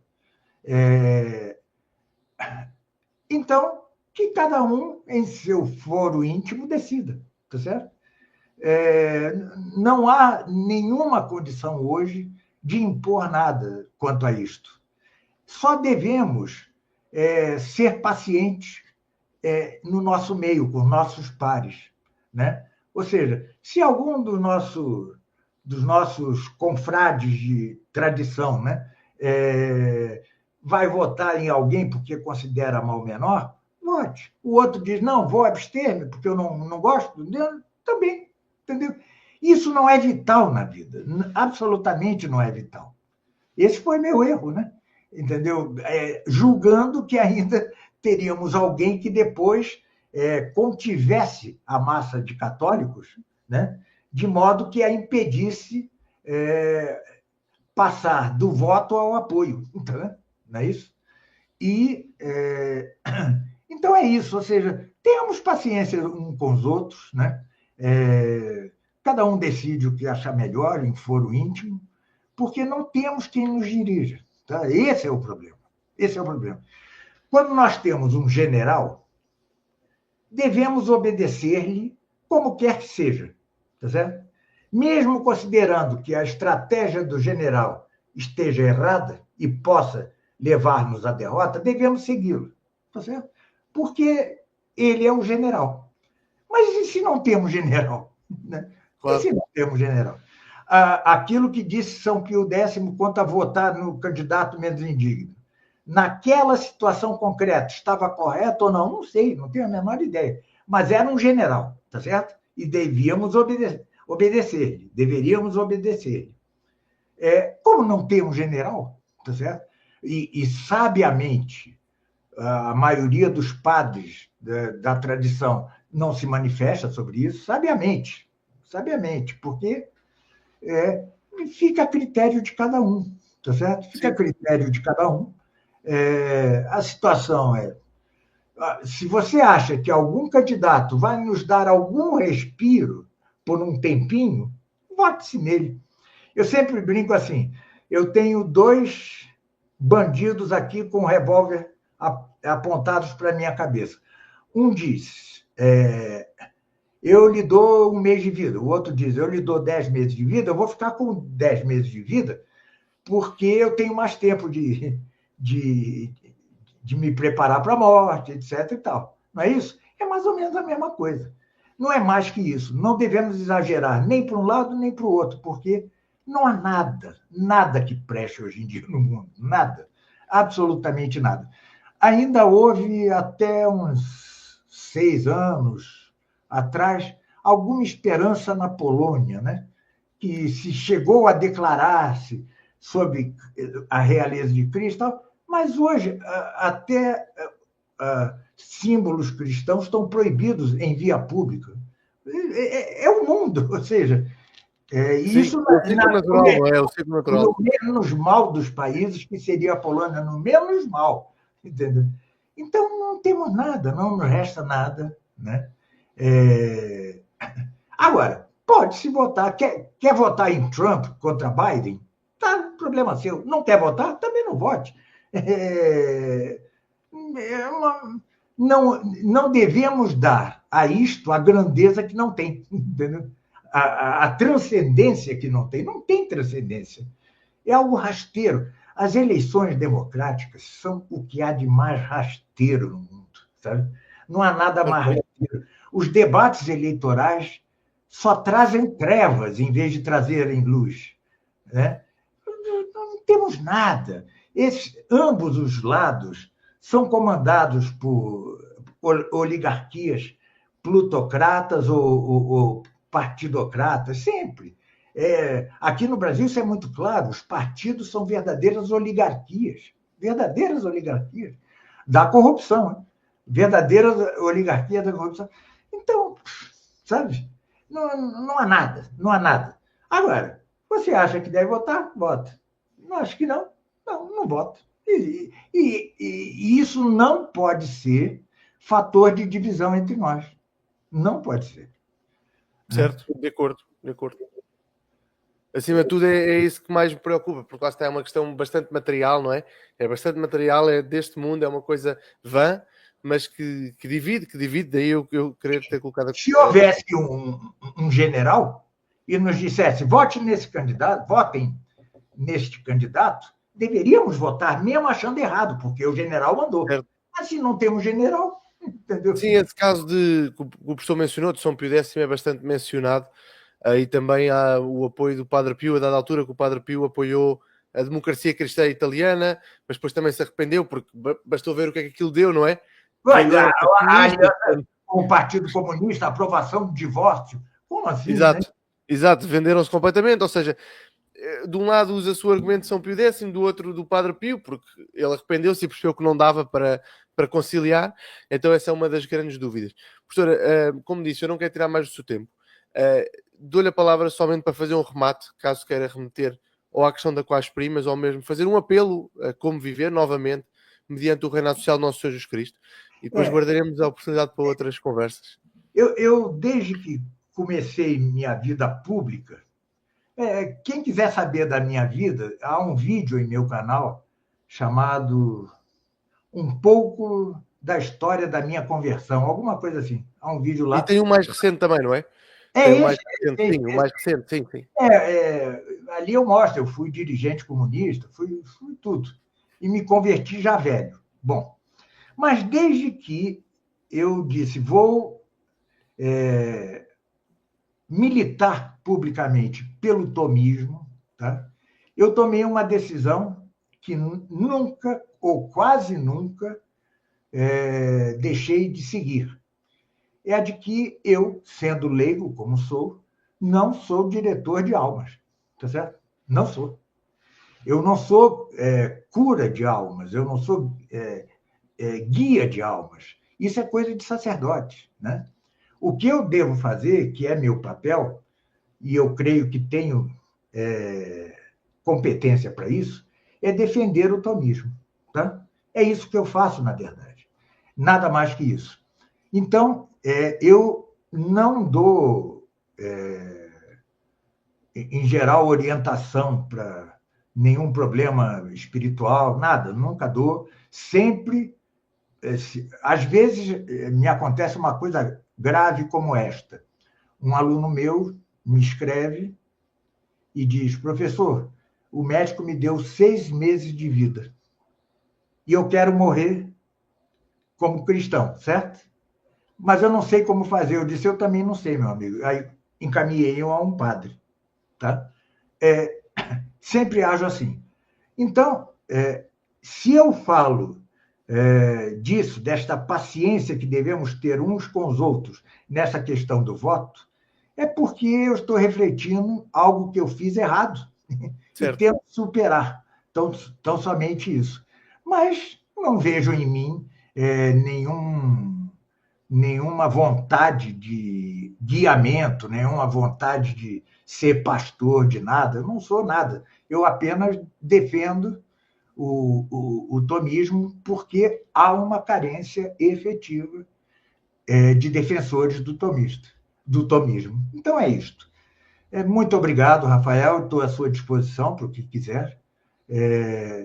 Então, que cada um, em seu foro íntimo, decida, tá certo? Não há nenhuma condição hoje de impor nada quanto a isto. Só devemos ser pacientes no nosso meio, com nossos pares, né? Ou seja, se algum dos nossos confrades de tradição, né, vai votar em alguém porque considera mal menor, vote. O outro diz, não, vou abster-me porque eu não gosto, também, entendeu? Isso não é vital na vida, absolutamente não é vital. Esse foi meu erro, né? Entendeu? Julgando que ainda teríamos alguém que depois contivesse a massa de católicos, né? De modo que a impedisse passar do voto ao apoio. Então, não é isso? Então é isso, ou seja, tenhamos paciência uns com os outros, né? Cada um decide o que achar melhor em foro íntimo, porque não temos quem nos dirija. Tá? Esse é o problema. Esse é o problema. Quando nós temos um general, devemos obedecer-lhe como quer que seja. Tá certo? Mesmo considerando que a estratégia do general esteja errada e possa levar-nos à derrota, devemos segui-lo. Tá certo? Porque ele é o general. Mas e se não temos general? Né? Claro. E se não temos general? Aquilo que disse São Pio X quanto a votar no candidato menos indigno. Naquela situação concreta, estava correto ou não? Não sei, não tenho a menor ideia. Mas era um general, tá certo? E devíamos obedecer-lhe, deveríamos obedecer-lhe. Como não tem um general, tá certo? E sabiamente, a maioria dos padres da tradição não se manifesta sobre isso, sabiamente, porque fica a critério de cada um, tá certo? Fica a critério de cada um. A situação se você acha que algum candidato vai nos dar algum respiro por um tempinho, vote-se nele. Eu sempre brinco assim, eu tenho 2 bandidos aqui com revólver apontados para a minha cabeça. Um diz, eu lhe dou 1 mês de vida. O outro diz, eu lhe dou 10 meses de vida, eu vou ficar com 10 meses de vida porque eu tenho mais tempo de me preparar para a morte, etc. e tal. Não é isso? É mais ou menos a mesma coisa. Não é mais que isso. Não devemos exagerar nem para um lado nem para o outro, porque não há nada que preste hoje em dia no mundo. Nada. Absolutamente nada. Ainda houve, até uns 6 anos atrás, alguma esperança na Polônia, né? Que se chegou a declarar-se sob a realeza de Cristo, mas hoje até símbolos cristãos estão proibidos em via pública. É o mundo, ou seja, Sim, isso o ciclo natural, não é? O ciclo natural. no menos mal dos países, que seria a Polônia, no menos mal, entendeu? Então, não temos nada, não nos resta nada, né? Agora, pode-se votar. Quer votar em Trump contra Biden? Tá, problema seu. Não quer votar? Também não vote. Não devemos dar a isto a grandeza que não tem, entendeu? A transcendência que não tem. Não tem transcendência. É algo rasteiro. As eleições democráticas são o que há de mais rasteiro no mundo, sabe? Não há nada mais rasteiro. Os debates eleitorais só trazem trevas em vez de trazerem luz, né? Não temos nada. Ambos os lados são comandados por oligarquias plutocratas ou partidocratas, sempre. Aqui no Brasil isso é muito claro, os partidos são verdadeiras oligarquias da corrupção, né? Verdadeiras oligarquias da corrupção. Então, sabe, não há nada. Agora, você acha que deve votar? Vota. Não acha que não? Não vota. E isso não pode ser fator de divisão entre nós. Não pode ser. Certo, de acordo. Acima de tudo é isso que mais me preocupa, porque lá está, é uma questão bastante material, não é? É bastante material, é deste mundo, é uma coisa vã, mas que divide, daí eu querer ter colocado... Se houvesse um general e nos dissesse, votem neste candidato, deveríamos votar, mesmo achando errado, porque o general mandou. Certo. Mas se não temos general, entendeu? Sim, esse caso que o professor mencionou, de São Pio X, é bastante mencionado, e também há o apoio do Padre Pio, a dada altura que o Padre Pio apoiou a democracia cristã italiana, mas depois também se arrependeu, porque bastou ver o que é que aquilo deu, não é? Com o Partido Comunista, a aprovação do divórcio. Como assim? Exato, venderam-se completamente, ou seja, de um lado usa-se o argumento de São Pio X, do outro do Padre Pio, porque ele arrependeu-se e percebeu que não dava para conciliar, então essa é uma das grandes dúvidas. Professora, como disse, eu não quero tirar mais do seu tempo, dou-lhe a palavra somente para fazer um remate, caso queira remeter ou à questão da Quais Primas, ou mesmo fazer um apelo a como viver novamente, mediante o reinado social do nosso Senhor Jesus Cristo, e depois guardaremos a oportunidade para outras conversas. Eu desde que comecei minha vida pública, quem quiser saber da minha vida, há um vídeo em meu canal chamado Um pouco da história da minha conversão, alguma coisa assim. Há um vídeo lá. E tem um mais recente também, não é? Tem o mais recente, sim. Ali eu mostro, eu fui dirigente comunista, fui tudo. E me converti já velho. Bom, mas desde que eu disse, vou militar publicamente pelo tomismo, tá? Eu tomei uma decisão que nunca, ou quase nunca, deixei de seguir. É a de que eu, sendo leigo como sou, não sou diretor de almas, tá certo? Não sou. Eu não sou cura de almas, eu não sou guia de almas. Isso é coisa de sacerdote, né? O que eu devo fazer, que é meu papel, e eu creio que tenho competência para isso, é defender o tomismo, tá? É isso que eu faço, na verdade. Nada mais que isso. Então, eu não dou em geral, orientação para nenhum problema espiritual, nada, nunca dou. Sempre, às vezes, me acontece uma coisa grave como esta. Um aluno meu me escreve e diz: professor, o médico me deu 6 meses de vida e eu quero morrer como cristão, certo? Mas eu não sei como fazer. Eu disse: eu também não sei, meu amigo. Aí encaminhei eu a um padre. Tá? Sempre ajo assim. Então, se eu falo disso, desta paciência que devemos ter uns com os outros nessa questão do voto, é porque eu estou refletindo algo que eu fiz errado e Certo. tento superar. Então, somente isso. Mas não vejo em mim nenhuma vontade de guiamento, nenhuma vontade de ser pastor de nada. Eu não sou nada. Eu apenas defendo o tomismo porque há uma carência efetiva de defensores do tomismo. Então é isto. Muito obrigado, Rafael. Estou à sua disposição para o que quiser.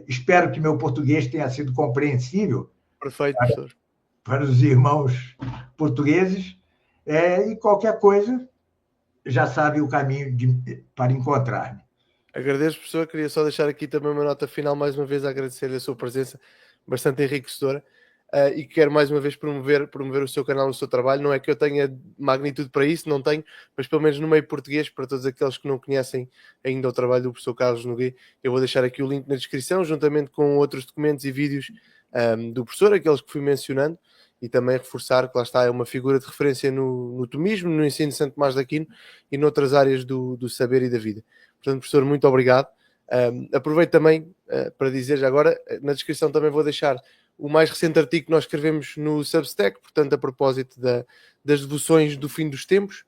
Espero que meu português tenha sido compreensível Perfeito, professor. para os irmãos portugueses. E qualquer coisa, já sabe o caminho para encontrar-me. Agradeço, professor. Queria só deixar aqui também uma nota final, mais uma vez, a agradecer-lhe a sua presença, bastante enriquecedora. E quero mais uma vez promover o seu canal, o seu trabalho. Não é que eu tenha magnitude para isso, não tenho, mas pelo menos no meio português, para todos aqueles que não conhecem ainda o trabalho do professor Carlos Nogueira, eu vou deixar aqui o link na descrição, juntamente com outros documentos e vídeos do professor, aqueles que fui mencionando, e também reforçar que lá está, é uma figura de referência no tomismo, no ensino de Santo Tomás de Aquino e noutras áreas do saber e da vida. Portanto, professor, muito obrigado. Aproveito também para dizer já agora, na descrição também vou deixar o mais recente artigo que nós escrevemos no Substack, portanto, a propósito das devoções do fim dos tempos,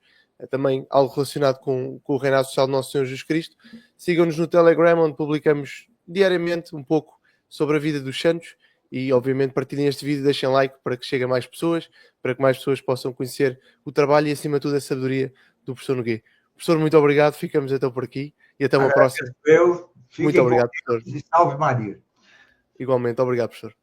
também algo relacionado com o reinado social do nosso Senhor Jesus Cristo. Sigam-nos no Telegram, onde publicamos diariamente um pouco sobre a vida dos santos e, obviamente, partilhem este vídeo, deixem like para que chegue a mais pessoas, para que mais pessoas possam conhecer o trabalho e, acima de tudo, a sabedoria do professor Nogueira. Professor, muito obrigado, ficamos então por aqui e até uma próxima. Eu, muito obrigado, professor. E salve Maria. Igualmente, obrigado, professor.